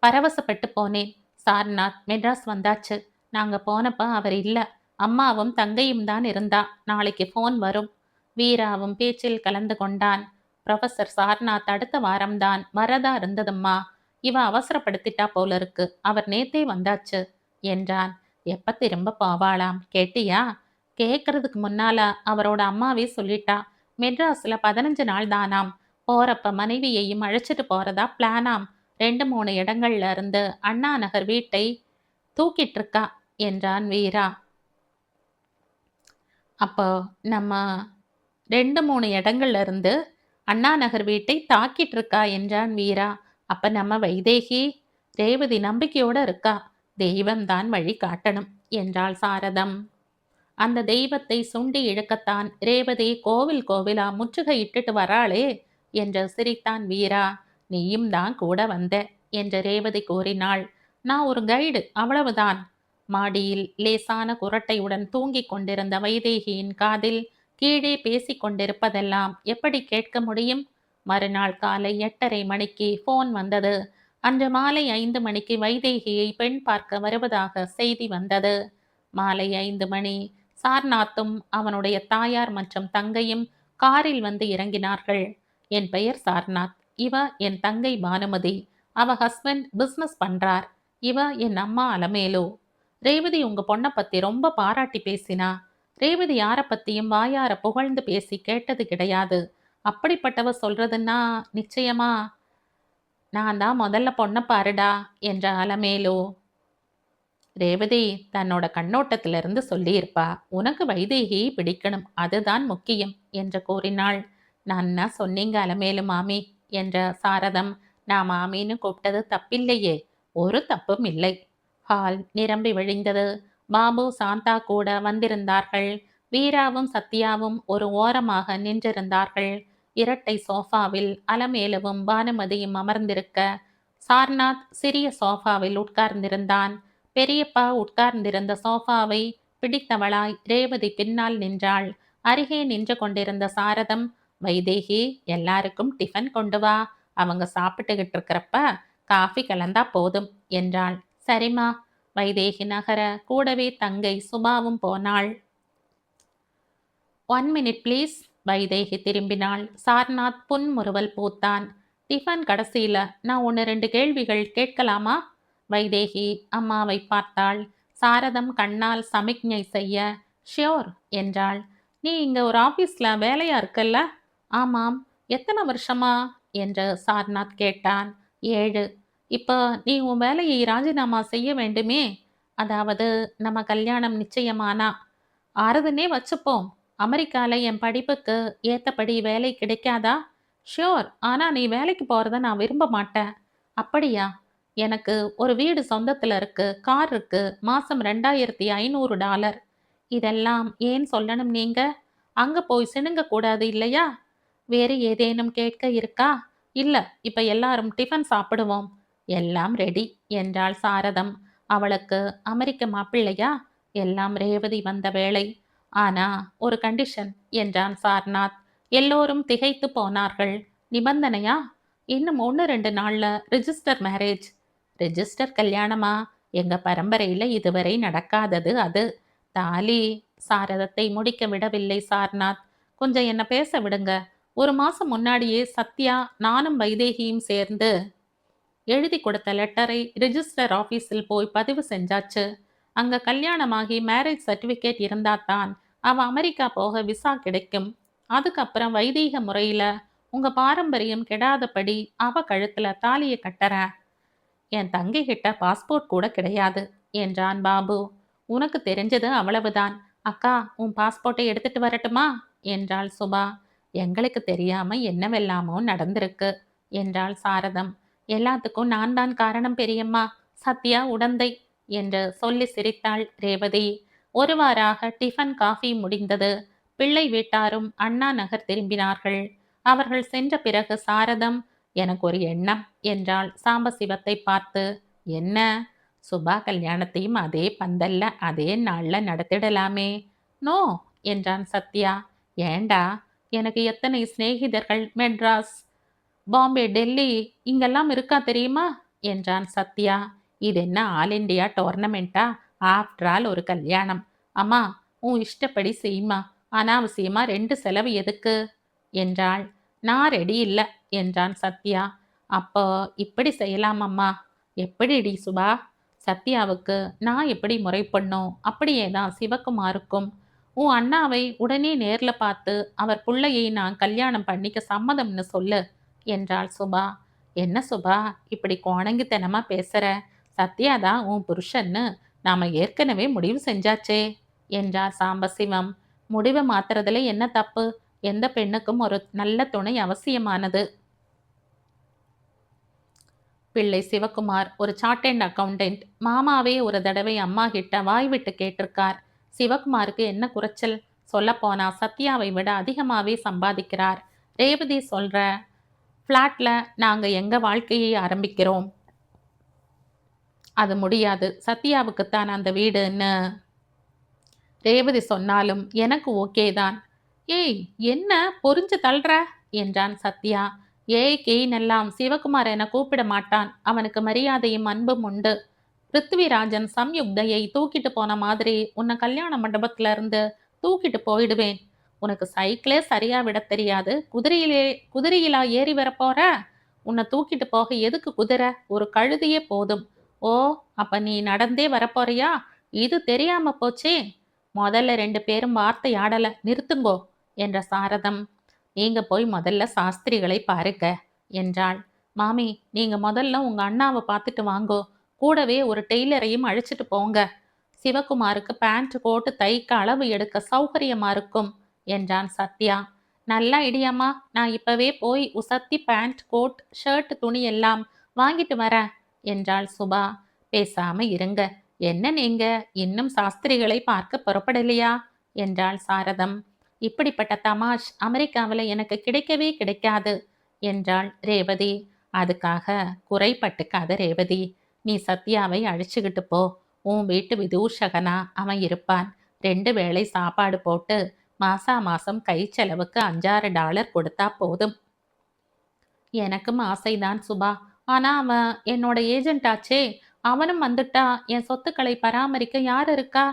பரவசப்பட்டு போனேன். சார்நாத் மெட்ராஸ் வந்தாச்சு. நாங்க போனப்ப அவர் இல்ல. அம்மாவும் தங்கையும் தான் இருந்தா. நாளைக்கு ஃபோன் வரும். வீராவும் பேச்சில் கலந்து கொண்டான். புரொஃபசர் சார்நாத் அடுத்த வாரம்தான் வரதா இருந்ததம்மா. இவ அவசரப்படுத்திட்டா போல இருக்கு. அவர் நேத்தே வந்தாச்சு என்றான். எப்ப திரும்ப போவாளாம் கேட்டியா? கேட்கறதுக்கு முன்னால அவரோட அம்மாவே சொல்லிட்டா. மெட்ராஸ்ல 15 நாள் தானாம். போறப்ப மனைவியையும் அழைச்சிட்டு போறதா பிளானாம். 2, 3 இடங்கள்ல இருந்து அண்ணா நகர் வீட்டை தூக்கிட்டு இருக்கா என்றான் வீரா. அப்போ நம்ம 2, 3 இடங்கள்ல இருந்து அண்ணா நகர் வீட்டை தாக்கிட்டு இருக்கா என்றான் வீரா. அப்ப நம்ம வைதேகி? ரேவதி நம்பிக்கையோட இருக்கா. தெய்வம்தான் வழி காட்டணும் என்றாள் சாரதம். அந்த தெய்வத்தை சுண்டி இழுக்கத்தான் ரேவதி கோவில் கோவிலா முற்றுகையிட்டுட்டு வராளே என்று சிரித்தான் வீரா. நீயும் தான் கூட வந்த என்று ரேவதி கூறினாள். நான் ஒரு கைடு, அவ்வளவுதான். மாடியில் லேசான குரட்டையுடன் தூங்கிக் கொண்டிருந்த வைதேகியின் காதில் கீழே பேசிக் கொண்டிருப்பதெல்லாம் எப்படி கேட்க முடியும்? மறுநாள் காலை 8:30 மணிக்கு போன் வந்தது. அன்று மாலை 5 மணிக்கு வைதேகியை பெண் பார்க்க வருவதாக செய்தி வந்தது. மாலை 5 மணி. சார்நாத்தும் அவனுடைய தாயார் மற்றும் தங்கையும் காரில் வந்து இறங்கினார்கள். என் பெயர் சார்நாத். இவ என் தங்கை பானுமதி. அவ ஹஸ்பண்ட் பிசினஸ் பண்றார். இவ என் அம்மா அலமேலு. ரேவதி உங்க பொண்ணை பத்தி ரொம்ப பாராட்டி பேசினா. ரேவதி யார பத்தியும் வாயார புகழ்ந்து பேசி கேட்டது கிடையாது. அப்படிப்பட்டவ சொல்றதுன்னா நிச்சயமா நான் தான் முதல்ல பொண்ணை பாருடா என்ற அலமேலு. ரேவதி தன்னோட கண்ணோட்டத்திலிருந்து சொல்லியிருப்பா. உனக்கு வைதேகியை பிடிக்கணும், அதுதான் முக்கியம் என்று கூறினாள். நன்னா சொன்னீங்க அலமேலு மாமி என்ற சாரதம். நான் மாமின்னு கூப்பிட்டது தப்பில்லையே. ஒரு தப்பும் இல்லை. ஹால் நிரம்பி வழிந்தது. பாபு சாந்தா கூட வந்திருந்தார்கள். வீராவும் சத்யாவும் ஒரு ஓரமாக நின்றிருந்தார்கள். இரட்டை சோஃபாவில் அலமேலுவும் பானுமதியும் அமர்ந்திருக்க சார்நாத் சிறிய சோஃபாவில் உட்கார்ந்திருந்தான். பெரியப்பா உட்கார்ந்திருந்த சோஃபாவை பிடித்தவளாய் ரேவதி பின்னால் நின்றாள். அருகே நின்று கொண்டிருந்த சாரதம், வைதேகி எல்லாருக்கும் டிஃபன் கொண்டு வா. அவங்க சாப்பிட்டுக்கிட்டு இருக்கிறப்ப காஃபி கலந்தா போதும் என்றாள். சரிம்மா. வைதேகி நகர கூடவே தங்கை சுபாவும் போனாள். 1 மினிட் ப்ளீஸ். வைதேகி திரும்பினாள். சார்நாத் புன்முறுவல் பூத்தான். டிஃபன் கடைசியில நான் 1, 2 கேள்விகள் கேட்கலாமா? வைதேகி அம்மாவை பார்த்தாள். சாரதம் கண்ணால் சமிக்ஞை செய்ய ஷியோர் என்றாள். நீ இங்க ஒரு ஆபீஸ்ல வேலையா இருக்கல்ல? ஆமாம். எத்தனை வருஷமா என்று சார்நாத் கேட்டான். 7. இப்போ நீ உன் வேலையை ராஜினாமா செய்ய வேண்டுமே. அதாவது நம்ம கல்யாணம் நிச்சயமானா ஆறுதுன்னே வச்சுப்போம். அமெரிக்கால என் படிப்புக்கு ஏத்தபடி வேலை கிடைக்காதா? ஷியோர். ஆனா நீ வேலைக்கு போறத நான் விரும்ப மாட்டேன். அப்படியா? எனக்கு ஒரு வீடு சொந்தத்துல இருக்கு, கார் இருக்கு, மாசம் $2500. இதெல்லாம் ஏன் சொல்லணும் நீங்க? அங்க போய் சிணுங்க கூடாது இல்லையா? வேறு ஏதேனும் கேட்க இருக்கா? இல்ல, இப்ப எல்லாரும் டிஃபன் சாப்பிடுவோம். எல்லாம் ரெடி என்றாள் சாரதம். அவளுக்கு அமெரிக்க மாப்பிள்ளையா? எல்லாம் ரேவதி வந்த வேளை. ஆனா ஒரு கண்டிஷன் என்றான் சார்நாத். எல்லோரும் திகைத்து போனார்கள். நிபந்தனையா? இன்னும் 1, 2 நாள்ல ரிஜிஸ்டர் மேரேஜ். ரிஜிஸ்டர் கல்யாணமா? எங்க பரம்பரையில இதுவரை நடக்காதது அது. தாலி. சாரதத்தை முடிக்க விடவில்லை சார்நாத். கொஞ்சம் என்ன பேச விடுங்க. 1 மாசம் முன்னாடியே சத்யா நானும் வைதேகியும் சேர்ந்து எழுதி கொடுத்த லெட்டரை ரிஜிஸ்டர் ஆபீஸில் போய் பதிவு செஞ்சாச்சு. அங்க கல்யாணமாகி மேரேஜ் சர்டிபிகேட் இருந்தாதான் அவ அமெரிக்கா போக விசா கிடைக்கும். அதுக்கப்புறம் வைதீக முறையில உங்க பாரம்பரியம் கெடாதபடி அவ கழுத்துல தாலியை கட்டுறேன். என் தங்கை கிட்ட பாஸ்போர்ட் கூட கிடையாது என்றான் பாபு. உனக்கு தெரிஞ்சது அவ்வளவுதான். அக்கா, உன் பாஸ்போர்ட்டை எடுத்துட்டு வரட்டுமா என்றாள் சுபா. எங்களுக்கு தெரியாம என்னவெல்லாமோ நடந்திருக்கு என்றாள் சாரதம். எல்லாத்துக்கும் நான் தான் காரணம் பெரியம்மா. சத்யா உடந்தை என்று சொல்லி சிரித்தாள் ரேவதி. ஒருவாறாக டிஃபன் காஃபி முடிந்தது. பிள்ளை வீட்டாரும் அண்ணா நகர் திரும்பினார்கள். அவர்கள் சென்ற பிறகு சாரதம், எனக்கு ஒரு எண்ணம் என்றாள் சாம்பசிவத்தை பார்த்து. என்ன? சுபா கல்யாணத்தையும் அதே பந்தல்ல அதே நாள்ல நடத்திடலாமே. நோ என்றான் சத்யா. ஏண்டா? எனக்கு எத்தனை சிநேகிதர்கள் மெட்ராஸ், பாம்பே, டெல்லி இங்கெல்லாம் இருக்கா தெரியுமா என்றான் சத்யா. இது என்ன ஆல் இண்டியா டோர்னமெண்ட்டா? ஆஃப்டர் ஆல் ஒரு கல்யாணம். அம்மா, உன் இஷ்டப்படி செய்யுமா. அனாவசியமா 2 செலவு எதுக்கு என்றாள். நான் ரெடி இல்ல என்றான் சத்யா. அப்போ இப்படி செய்யலாமம்மா. எப்படிடி சுபா? சத்யாவுக்கு நான் எப்படி முறைப்பண்ணோ அப்படியே தான் சிவகுமாருக்கும். உன் அண்ணாவை உடனே நேர்ல பார்த்து அவர் புள்ளையை நான் கல்யாணம் பண்ணிக்க சம்மதம்னு சொல்லு என்றாள் சுபா. என்ன சுபா இப்படி கோணங்கித்தனமா பேசுற? சத்யா தான் உன் புருஷன்னு நாம ஏற்கனவே முடிவு செஞ்சாச்சே என்றார் சாம்பசிவம். முடிவை மாத்துறதுல என்ன தப்பு? எந்த பெண்ணுக்கும் ஒரு நல்ல துணை அவசியமானது. பிள்ளை சிவகுமார் ஒரு சார்ட் அண்ட் அக்கவுண்டன்ட். மாமாவே ஒரு தடவை அம்மா கிட்ட வாய் விட்டு கேட்டிருக்கார். சிவகுமாருக்கு என்ன குறைச்சல்? சொல்லப்போனா சத்யாவை விட அதிகமாகவே சம்பாதிக்கிறார். ரேவதி சொல்ற ஃப்ளாட்ல நாங்க எங்க வாழ்க்கையை ஆரம்பிக்கிறோம். அது முடியாது. சத்யாவுக்குத்தான் அந்த வீடுன்னு ரேவதி சொன்னாலும் எனக்கு ஓகே தான். ஏய், என்ன பொறிஞ்சு தள்ளுற என்றான் சத்யா. ஏய் கெயினெல்லாம் சிவகுமார் என கூப்பிட மாட்டான். அவனுக்கு மரியாதையும் அன்பும் உண்டு. பிருத்விராஜன் சம்யுக்தையை தூக்கிட்டு போன மாதிரி உன்னை கல்யாண மண்டபத்துல இருந்து தூக்கிட்டு போயிடுவேன். உனக்கு சைக்கிளே சரியா விட தெரியாது. குதிரையிலா ஏறி வரப்போற? உன்னை தூக்கிட்டு போக எதுக்கு குதிரை? ஒரு கழுதையே போதும். ஓ, அப்ப நீ நடந்தே வரப்போறியா? இது தெரியாம போச்சே. முதல்ல 2 பேரும் வார்த்தை ஆடல, நிறுத்துங்கோ என்ற சாரதம். நீங்க போய் முதல்ல சாஸ்திரிகளை பாருங்க என்றாள். மாமி, நீங்க முதல்ல உங்க அண்ணாவை பார்த்துட்டு வாங்கோ. கூடவே ஒரு டெய்லரையும் அழைச்சிட்டு போங்க. சிவகுமாருக்கு பேண்ட் போட்டு தைக்க அளவு எடுக்க சௌகரியமா இருக்கும் என்றான் சத்யா. நல்ல ஐடியாமா. நான் இப்பவே போய் உசத்தி பேண்ட் கோட் ஷர்ட் துணி எல்லாம் வாங்கிட்டு வரேன் என்றாள் சுபா. பேசாம இருங்க. என்ன நீங்க இன்னும் சாஸ்திரிகளை பார்க்க புறப்படலையா என்றாள் சாரதம். இப்படிப்பட்ட தமாஷ் அமெரிக்காவில் எனக்கு கிடைக்கவே கிடைக்காது என்றாள் ரேவதி. அதுக்காக குறைப்பட்டுக்காத ரேவதி. நீ சத்யாவை அழிச்சுக்கிட்டு போ. உன் வீட்டு விதூஷகனா அவன் இருப்பான். 2 வேளை சாப்பாடு போட்டு மாசம் கை செலவுக்கு $5-6 கொடுத்தா போதும். எனக்கும் ஆசைதான் சுபா. ஆனா அவன் என்னோட ஏஜென்ட் ஆச்சே. அவனும் வந்துட்டா என் சொத்துக்களை பராமரிக்க யார் இருக்கா?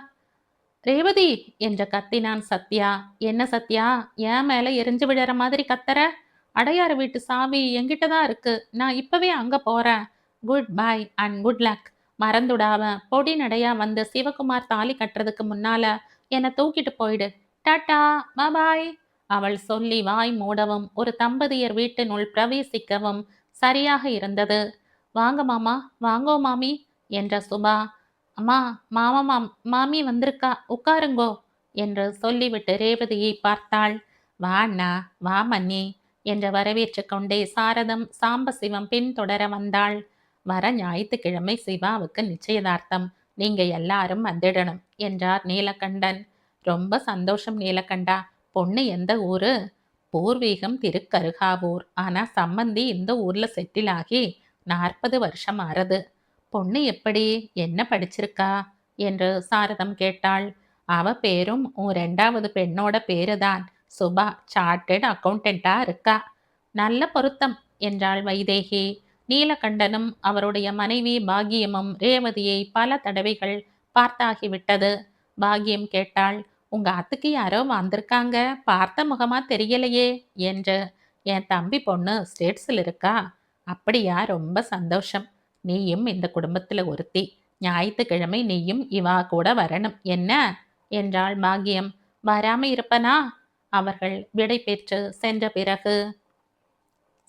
ரேவதி என்று கத்தினான் சத்யா. என்ன சத்யா, என் மேல எரிஞ்சு விடுற மாதிரி கத்துற? அடையாறு வீட்டு சாவி என்கிட்ட தான் இருக்கு. நான் இப்பவே அங்க போறேன். Good bye and good luck. மறந்துடாம பொடி நடையா வந்து சிவகுமார் தாலி கட்டுறதுக்கு முன்னால என்னை தூக்கிட்டு போயிடு. டாட்டா பாய். அவள் சொல்லி வாய் மூடவும் ஒரு தம்பதியர் வீட்டினுள் பிரவேசிக்கவும் சரியாக இருந்தது. வாங்க மாமா, வாங்கோ மாமி என்ற சுபா. அம்மா, மாமா மாமி வந்திருக்கா, உட்காருங்கோ என்று சொல்லிவிட்டு ரேவதியை பார்த்தாள். வா அண்ணா, வா மன்னி என்று வரவேற்று கொண்டே சாரதம் சாம்பசிவம் பின்தொடர வந்தாள். வர ஞாயிற்றுக்கிழமை சிவாவுக்கு நிச்சயதார்த்தம். நீங்க எல்லாரும் வந்துடணும் என்றார் நீலகண்டன். ரொம்ப சந்தோஷம் நீலகண்டா. பொண்ணு எந்த ஊரு? பூர்வீகம் திருக்கருகாவூர். ஆனா சம்மந்தி இந்த ஊர்ல செட்டில் ஆகி 40 வருஷம் ஆறது. பொண்ணு எப்படி, என்ன படிச்சிருக்கா என்று சாரதம் கேட்டாள். அவ பேரும் உன் 2வது பெண்ணோட பேருதான். சுபா சார்ட்டர்ட் அக்கவுண்டண்டா இருக்கா. நல்ல பொருத்தம் என்றாள் வைதேகி. நீலகண்டனும் அவருடைய மனைவி பாகியமும் ரேவதியை பல தடவைகள் பார்த்தாகிவிட்டது. பாகியம் கேட்டாள், உங்க அத்துக்கு யாரோ வந்திருக்காங்க, பார்த்த முகமா தெரியலையே என்று. என் தம்பி பொண்ணு ஸ்டேட்ஸில் இருக்கா. அப்படியா, ரொம்ப சந்தோஷம். நீயும் இந்த குடும்பத்துல ஒருத்தி. ஞாயிற்றுக்கிழமை நீயும் இவா கூட வரணும் என்ன என்றாள் பாகியம். வராம இருப்பனா? அவர்கள் விடை பெற்று சென்ற பிறகு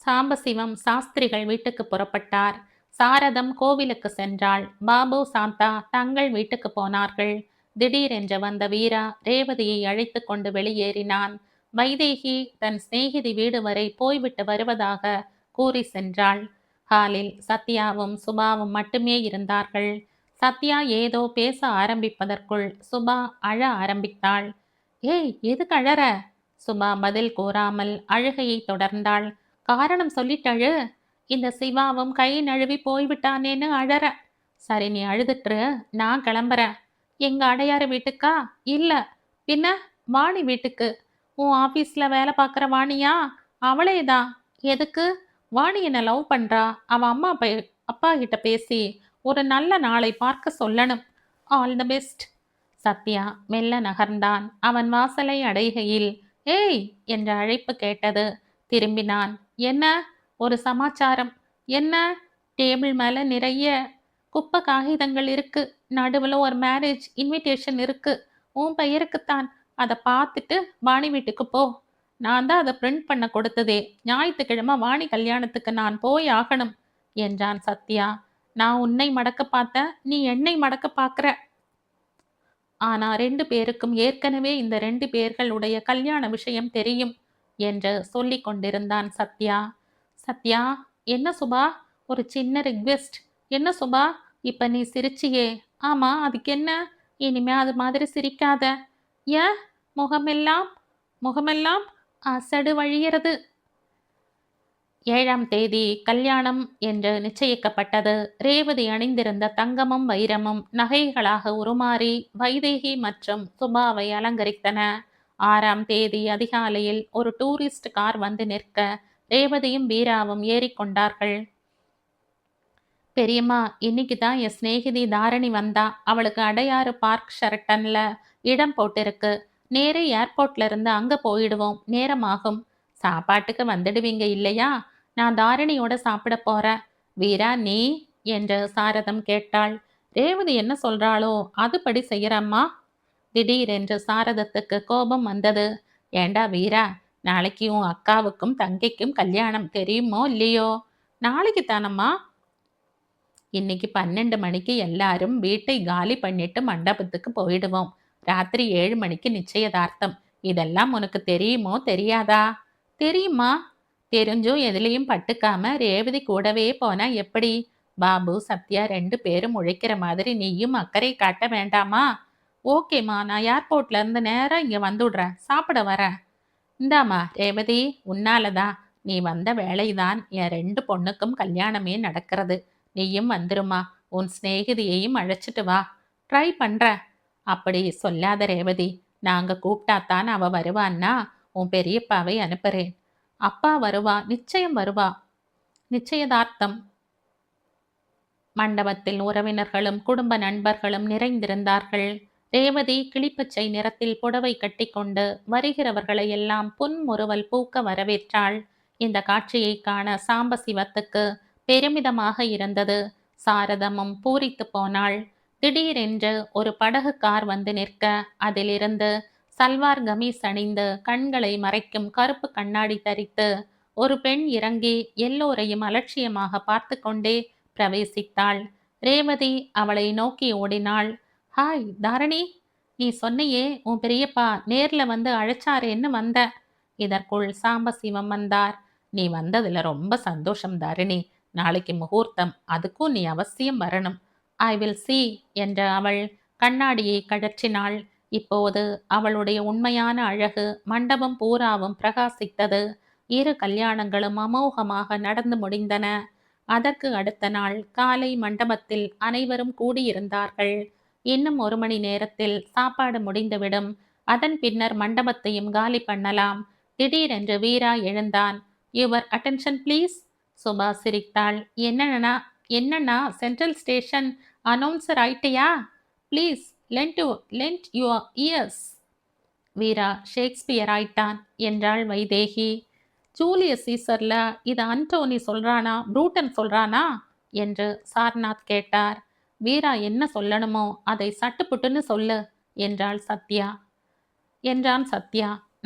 சாம்பசிவம் சாஸ்திரிகள் வீட்டுக்கு புறப்பட்டார். சாரதம் கோவிலுக்கு சென்றாள். பாபு சாந்தா தங்கள் வீட்டுக்கு போனார்கள். திடீரென்று வந்த வீரா ரேவதியை அழைத்து கொண்டு வெளியேறினான். வைதேகி தன் சிநேகிதி வீடு வரை போய்விட்டு வருவதாக கூறி சென்றாள். ஹாலில் சத்யாவும் சுபாவும் மட்டுமே இருந்தார்கள். சத்யா ஏதோ பேச ஆரம்பிப்பதற்குள் சுபா அழ ஆரம்பித்தாள். ஏய், எதுக்கு அழற? சுபா பதில் கூறாமல் அழுகையை தொடர்ந்தாள். காரணம் சொல்லிட்டழு. இந்த சிவாவும் கை நழுவி போய்விட்டானேன்னு அழற. சரி, நீ அழுதுட்டு நான் கிளம்புறேன். எங்க அடையாறு வீட்டுக்கா? இல்ல, பின்ன வாணி வீட்டுக்கு. உன் ஆபீஸ்ல வேலை பார்க்குற வாணியா? அவளேதான். எதுக்கு? வாணி என்ன லவ் பண்றா. அவ அப்பா கிட்ட பேசி ஒரு நல்ல நாளை பார்க்க சொல்லணும். All the best. சத்யா மெல்ல நகர்ந்தான். அவன் வாசலை அடைகையில் ஏய் என்ற அழைப்பு கேட்டது. திரும்பினான். என்ன? ஒரு சமாச்சாரம். என்ன? டேபிள் மேல நிறைய குப்பை காகிதங்கள் இருக்கு. நடுவுல ஒரு மேரேஜ் இன்விடேஷன் இருக்கு. உன் பெயருக்குத்தான். அதை பார்த்துட்டு வாணி வீட்டுக்கு போ. நான் தான் அதை பிரிண்ட் பண்ண கொடுத்ததே. ஞாயிற்றுக்கிழமை வாணி கல்யாணத்துக்கு நான் போய் ஆகணும் என்றான் சத்யா. நான் உன்னை மடக்க பார்த்தேன், நீ என்னை மடக்க பார்க்குற. ஆனா 2 பேருக்கும் ஏற்கனவே இந்த 2 பேர்களுடைய கல்யாண விஷயம் தெரியும் என்று சொல்லிக் கொண்டிருந்தான் சத்யா. சத்யா, என்ன சுபா? ஒரு சின்ன ரிக்வெஸ்ட். என்ன சுபா? இப்ப நீ சிரிச்சியே. ஆமா, அதுக்கு என்ன? இனிமே அது மாதிரி சிரிக்காத. ஏன்? முகமெல்லாம் முகமெல்லாம் அசடு வழியறது. 7ஆம் தேதி கல்யாணம் என்று நிச்சயிக்கப்பட்டது. ரேவதி அணிந்திருந்த தங்கமும் வைரமும் நகைகளாக உருமாறி வைதேகி மற்றும் சுபாவை அலங்கரித்தன. 6ஆம் தேதி அதிகாலையில் ஒரு டூரிஸ்ட் கார் வந்து நிற்க ரேவதியும் வீராவும் ஏறிக்கொண்டார்கள். பெரியம்மா, இன்னைக்கு தான் என் சிநேகிதி தாரணி வந்தா. அவளுக்கு அடையாறு பார்க் ஷெரட்டன்ல இடம் போட்டிருக்கு. நேரே ஏர்போர்ட்ல இருந்து அங்க போயிடுவோம். நேரமாகும். சாப்பாட்டுக்கு வந்துடுவீங்க இல்லையா? நான் தாரணியோட சாப்பிட போறேன். வீரா, நீ? என்று சாரதம் கேட்டாள். ரேவதி என்ன சொல்றாளோ அதுபடி செய்யறம்மா. திடீரென்று சாரதத்துக்கு கோபம் வந்தது. ஏண்டா வீரா, நாளைக்கு உன் அக்காவுக்கும் தங்கைக்கும் கல்யாணம், தெரியுமோ இல்லையோ? நாளைக்கு தானம்மா? இன்னைக்கு 12 மணிக்கு எல்லாரும் வீட்டை காலி பண்ணிட்டு மண்டபத்துக்கு போயிடுவோம். ராத்திரி 7 மணிக்கு நிச்சயதார்த்தம். இதெல்லாம் உனக்கு தெரியுமோ தெரியாதா? தெரியுமா? தெரிஞ்சும் எதுலேயும் பட்டுக்காம ரேவதி கூடவே போனா எப்படி? பாபு சத்யா 2 பேரும் உழைக்கிற மாதிரி நீயும் அக்கறை காட்ட வேண்டாமா? ஓகேம்மா, நான் ஏர்போர்ட்ல இருந்து நேரா இங்க வந்துடுறேன். சாப்பிட வரேன். இந்தாம்மா ரேவதி, உன்னாலதான். நீ வந்த வேலைதான் என் 2 பொண்ணுக்கும் கல்யாணமே நடக்கிறது. நீயும் வந்துருமா. உன் சிநேகிதியையும் அழைச்சிட்டு வா. ட்ரை பண்ற. அப்படி சொல்லாத ரேவதி. நாங்க கூப்பிட்டாத்தான் அவ வருவான்னா உன் பெரியப்பாவை அனுப்புறேன். அப்பா வருவா, நிச்சயம் வருவா. நிச்சயதார்த்தம். மண்டபத்தில் உறவினர்களும் குடும்ப நண்பர்களும் நிறைந்திருந்தார்கள். ரேவதி கிளிப்பச்சை நிறத்தில் புடவை கட்டிக்கொண்டு வருகிறவர்களை எல்லாம் புன்முறுவல் பூக்க வரவேற்றாள். இந்த காட்சியை காண சாம்பசிவத்துக்கு பெருமிதமாக இருந்தது. சாரதமும் பூரித்து போனாள். திடீரென்று ஒரு படகு கார் வந்து நிற்க அதிலிருந்து சல்வார் கமீஸ் அணிந்து கண்களை மறைக்கும் கருப்பு கண்ணாடி தரித்து ஒரு பெண் இறங்கி எல்லோரையும் அலட்சியமாக பார்த்து கொண்டே பிரவேசித்தாள். ரேவதி அவளை நோக்கி ஓடினாள். ஹாய் தாரணி, நீ சொன்னையே உன் பெரியப்பா நேர்ல வந்து அழைச்சாரேன்னு வந்த. இதற்குள் சாம்பசிவம் வந்தார். நீ வந்ததுல ரொம்ப சந்தோஷம் தாரணி. நாளைக்கு முகூர்த்தம், அதுக்கும் நீ அவசியம் வரணும். ஐ வில் see என்ற அவள் கண்ணாடியை கழற்றினாள். இப்போது அவளுடைய உண்மையான அழகு மண்டபம் பூராவும் பிரகாசித்தது. 2 கல்யாணங்களும் அமோகமாக நடந்து முடிந்தன. அதற்கு அடுத்த நாள் காலை மண்டபத்தில் அனைவரும் கூடியிருந்தார்கள். இன்னும் 1 மணி நேரத்தில் சாப்பாடு முடிந்துவிடும். அதன் பின்னர் மண்டபத்தையும் காலி பண்ணலாம். திடீரென்று வீரா எழுந்தான். Your attention please. சுபா சிரித்தாள். என்னன்னா சென்ட்ரல் ஸ்டேஷன் அனௌன்சர் ஆயிட்டியா? Please lend your ears. Veera Shakespeare ஆயிட்டான் என்றாள் வைதேகி. ஜூலியஸ் சீசர்ல இது அன்டோனி சொல்றானா ப்ரூட்டன் சொல்றானா என்று சார்நாத் கேட்டார். வீரா என்ன சொல்லணுமோ அதை சட்டுப்புட்டுன்னு சொல்லு என்றான் சத்யா.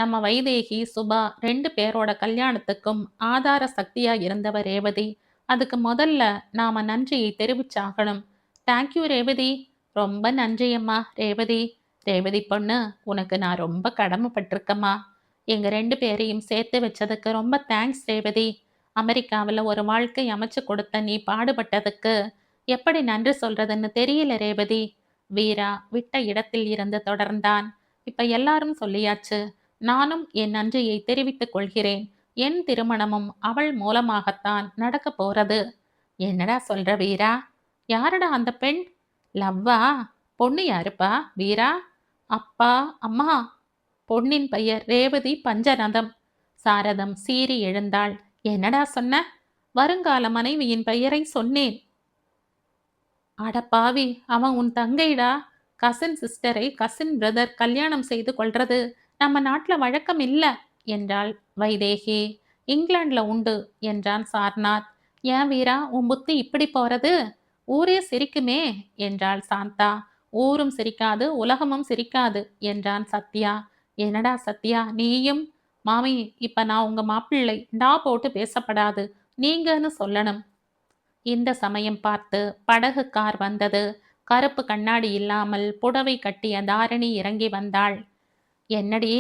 நம்ம வைதேகி சுபா 2 பேரோட கல்யாணத்துக்கும் ஆதார சக்தியா இருந்தவ ரேவதி. அதுக்கு முதல்ல நாம நன்றியை தெரிவிச்சாகணும். தேங்க்யூ ரேவதி. ரொம்ப நன்றியம்மா ரேவதி. ரேவதி பொண்ணு, உனக்கு நான் ரொம்ப கடமைப்பட்டிருக்கம்மா. எங்க 2 பேரையும் சேர்த்து வச்சதுக்கு ரொம்ப தேங்க்ஸ் ரேவதி. அமெரிக்காவில் ஒரு வாழ்க்கை அமைச்சு கொடுத்த நீ பாடுபட்டதுக்கு எப்படி நன்றி சொல்றதுன்னு தெரியல ரேவதி. வீரா விட்ட இடத்தில் இருந்து தொடர்ந்தான். இப்ப எல்லாரும் சொல்லியாச்சு. நானும் என் நன்றியை தெரிவித்துக் கொள்கிறேன். என் திருமணமும் அவள் மூலமாகத்தான் நடக்க போறது. என்னடா சொல்ற வீரா? யாரடா அந்த பெண்? லவ்வா? பொண்ணு யாருப்பா வீரா? அப்பா அம்மா. பொன்னின் பெயர் ரேவதி பஞ்சநதம். சாரதம் சீறி எழுந்தாள். என்னடா சொன்ன? வருங்கால மனைவியின் பெயரை சொன்னேன். அடப்பாவி, அவன் உன் தங்கைடா. கசின் சிஸ்டரை கசின் பிரதர் கல்யாணம் செய்து கொள்றது நம்ம நாட்டுல வழக்கம் இல்ல என்றாள் வைதேகி. இங்கிலாந்துல உண்டு என்றான் சார்நாத். ஏன் வீரா உன் புத்தி இப்படி போறது? ஊரே சிரிக்குமே என்றாள் சாந்தா. ஊரும் சிரிக்காது உலகமும் சிரிக்காது என்றான் சத்யா. என்னடா சத்யா நீயும்? மாமி, இப்ப நான் உங்க மாப்பிள்ளை, டா போட்டு பேசப்படாது, நீங்கன்னு சொல்லணும். இந்த சமயம் பார்த்து படகு கார் வந்தது. கருப்பு கண்ணாடி இல்லாமல் புடவை கட்டிய தாரிணி இறங்கி வந்தாள். என்னடி,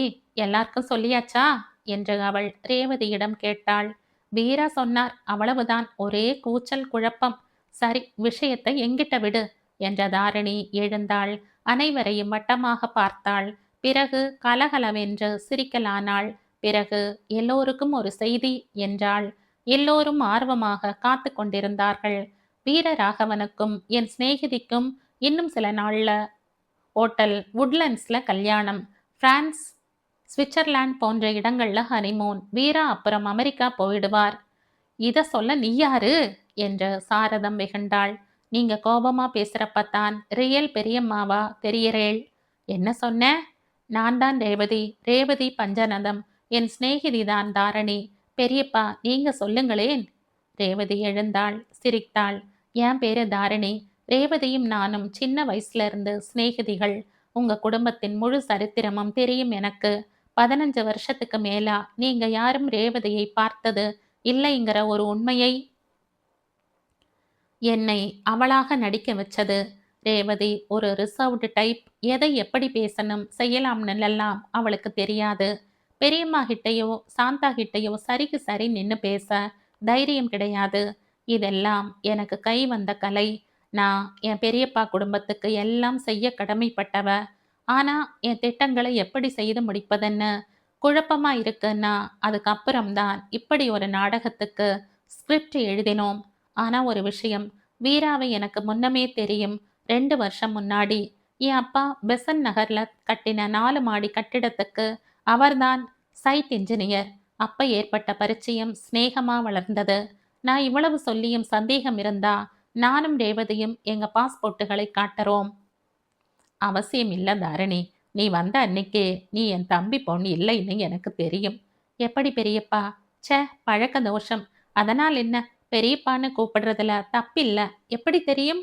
எல்லாருக்கும் சொல்லியாச்சா என்று அவள் ரேவதியிடம் கேட்டாள். வீரா சொன்னார், அவ்வளவுதான். ஒரே கூச்சல் குழப்பம். சரி, விஷயத்தை எங்கிட்ட விடு என்ற தாரிணி எழுந்தாள். அனைவரையும் வட்டமாக பார்த்தாள். பிறகு கலகலவென்று சிரிக்கலானாள். பிறகு எல்லோருக்கும் ஒரு செய்தி என்றாள். எல்லோரும் ஆர்வமாக காத்து கொண்டிருந்தார்கள். வீரராகவனுக்கும் என் சிநேகிதிக்கும் இன்னும் சில நாள்ல ஓட்டல் வுட்லண்ட்ஸ்ல கல்யாணம். பிரான்ஸ், சுவிட்சர்லாந்து போன்ற இடங்கள்ல ஹனிமூன். வீரா அப்புறம் அமெரிக்கா போயிடுவார். இத சொல்ல நீ யாரு என்று சாரதம் வெகுண்டாள். நீங்க கோபமா பேசுறப்பத்தான் ரியல் பெரியம்மாவா தெரியறேள். என்ன சொன்ன? நான் தான் ரேவதி, ரேவதி பஞ்சநதம். என் சிநேகிதிதான் தாரணி. பெரியப்பா நீங்க சொல்லுங்களேன். ரேவதி எழுந்தாள், சிரித்தாள். என் பேரு தாரணி. ரேவதியும் நானும் சின்ன வயசுல இருந்து சிநேகிதிகள். உங்க குடும்பத்தின் முழு சரித்திரமும் தெரியும் எனக்கு. 15 வருஷத்துக்கு மேலா நீங்க யாரும் ரேவதியை பார்த்தது இல்லைங்கிற ஒரு உண்மையை என்னை அவளாக நடிக்க வச்சது. ரேவதி ஒரு ரிசர்வ்டு டைப். எதை எப்படி பேசணும் செய்யலாம்னுலாம் அவளுக்கு தெரியாது. பெரியம்மா கிட்டையோ சாந்தா கிட்டையோ சரிக்கு சரி நின்று பேச தைரியம் கிடையாது. இதெல்லாம் எனக்கு கை வந்த கலை. நான் என் பெரியப்பா குடும்பத்துக்கு எல்லாம் செய்ய கடமைப்பட்டவ. ஆனா என் திட்டங்களை எப்படி செய்து முடிப்பதுன்னு குழப்பமா இருக்குன்னா அதுக்கப்புறம்தான் இப்படி ஒரு நாடகத்துக்கு ஸ்கிரிப்ட் எழுதினோம். ஆனா ஒரு விஷயம், வீராவை எனக்கு முன்னமே தெரியும். 2 வருஷம் முன்னாடி என் அப்பா பெசன் நகர்ல கட்டின 4 மாடி கட்டிடத்துக்கு அவர்தான் சைட் இன்ஜினியர். அப்ப ஏற்பட்ட பரிச்சயம் சிநேகமா வளர்ந்தது. நான் இவ்வளவு சொல்லியும் சந்தேகம் இருந்தா நானும் ரேவதியும் எங்க பாஸ்போர்ட்டுகளை காட்டுறோம். அவசியம் இல்ல தாரணி. நீ வந்த அன்னைக்கே நீ என் தம்பி பொண்ணு இல்லைன்னு எனக்கு தெரியும். எப்படி பெரியப்பா? ச்சே, பழக்க தோஷம். அதனால் என்ன? பெரியப்பான்னு கூப்பிடுறதுல தப்பில்ல. எப்படி தெரியும்?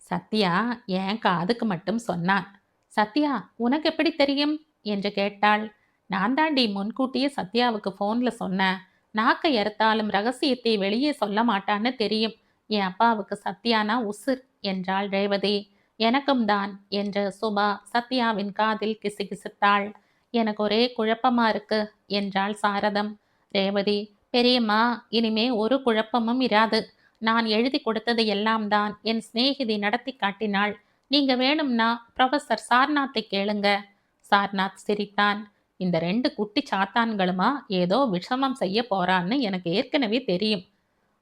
சத்யா என் காதுக்கு மட்டும் சொன்னான். சத்யா, உனக்கு எப்படி தெரியும் என்று கேட்டாள். நான் தாண்டி முன்கூட்டியே சத்யாவுக்கு போன்ல சொன்னேன். நாக்கை அறுத்தாலும் ரகசியத்தை வெளியே சொல்ல மாட்டான்னு தெரியும். என் அப்பாவுக்கு சத்யானா உசிர் என்றாள் ரேவதி. எனக்கும் தான் என்று சுபா சத்யாவின் காதில் கிசுகிசுத்தாள். எனக்கு ஒரே குழப்பமா இருக்கு என்றாள் சாரதம். ரேவதி, பெரியம்மா, இனிமே ஒரு குழப்பமும் இராது. நான் எழுதி கொடுத்தது எல்லாம் தான் என் சிநேகிதி நடத்தி காட்டினாள். நீங்க வேணும்னா ப்ரொஃபசர் சார்நாத்தை கேளுங்க. சார்நாத் சிரித்தான். இந்த 2 குட்டி சாத்தான்களுமா ஏதோ விஷமம் செய்ய போறான்னு எனக்கு ஏற்கனவே தெரியும்.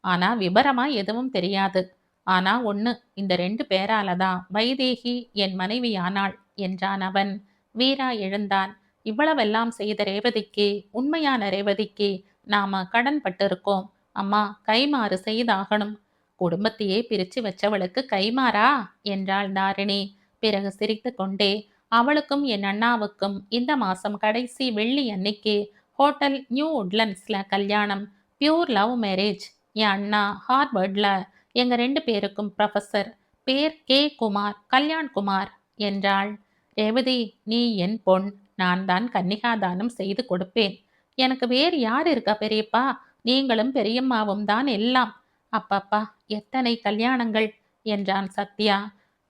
ஆனா விபரமா எதுவும் தெரியாது. ஆனா ஒண்ணு, இந்த 2 பேரால தான் வைதேகி என் மனைவி ஆனாள் என்றான் அவன். வீரா எழுந்தான். இவ்வளவெல்லாம் செய்த ரேவதிக்கு, உண்மையான ரேவதிக்கு நாம கடன் பட்டிருக்கோம். அம்மா, கைமாறு செய்தாகணும். குடும்பத்தையே பிரிச்சு வச்சவளுக்கு கைமாறா என்றாள் தாரிணி. பிறகு சிரித்து கொண்டே, அவளுக்கும் என் அண்ணாவுக்கும் இந்த மாசம் கடைசி வெள்ளி அன்னைக்கு ஹோட்டல் நியூ உட்லண்ட்ஸ்ல கல்யாணம். Pure love marriage. என் அண்ணா ஹார்வர்ட்ல. எங்க 2 பேருக்கும் ப்ரொஃபசர். பேர் கே குமார், கல்யாண் குமார் என்றாள். ரேவதி, நீ என் பொன். நான் தான் கன்னிகாதானம் செய்து கொடுப்பேன். எனக்கு வேறு யார் இருக்கா பெரியப்பா? நீங்களும் பெரியம்மாவும் தான் எல்லாம். அப்பப்பா, எத்தனை கல்யாணங்கள் என்றான் சத்யா.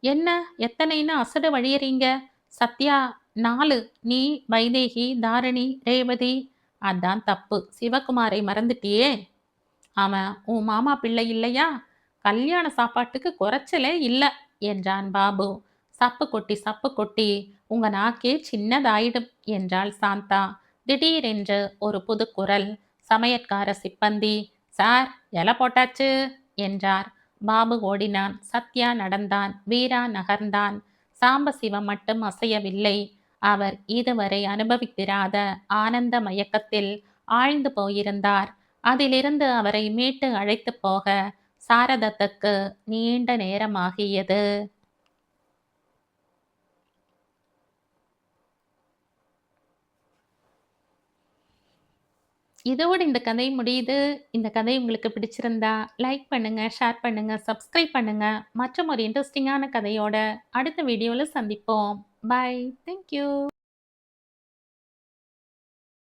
என்ன எத்தனைன்னு அசடு வழியறீங்க? சத்யா 4. நீ, வைதேகி, தாரிணி, ரேவதி. அதான் தப்பு. சிவகுமாரை மறந்துட்டியே. அவன் உன் மாமா பிள்ளை இல்லையா? கல்யாண சாப்பாட்டுக்கு குறைச்சலே இல்ல என்றான் பாபு. சப்பு கொட்டி சப்பு கொட்டி உங்க நாக்கே சின்னதாயிடும் என்றாள் சாந்தா. திடீரென்று ஒரு புது குரல். சமையற்கார சிப்பந்தி, சார், இலை போட்டாச்சு என்றார். பாபு ஓடினான். சத்யா நடந்தான். வீரா நகர்ந்தான். சாம்பசிவம் மட்டும் அசையவில்லை. அவர் இதுவரை அனுபவித்திராத ஆனந்த மயக்கத்தில் ஆழ்ந்து போயிருந்தார். அதிலிருந்து அவரை மீட்டு அழைத்து போக சாரதத்துக்கு நீண்ட நேரமாகியது. இதோட இந்த கதை முடியுது. இந்த கதை உங்களுக்கு பிடிச்சிருந்தா, லைக் பண்ணுங்க, ஷேர் பண்ணுங்க, சப்ஸ்கிரைப் பண்ணுங்க. மற்றும் ஒரு இன்ட்ரஸ்டிங்கான கதையோட அடுத்த வீடியோல சந்திப்போம். பை. Thank you.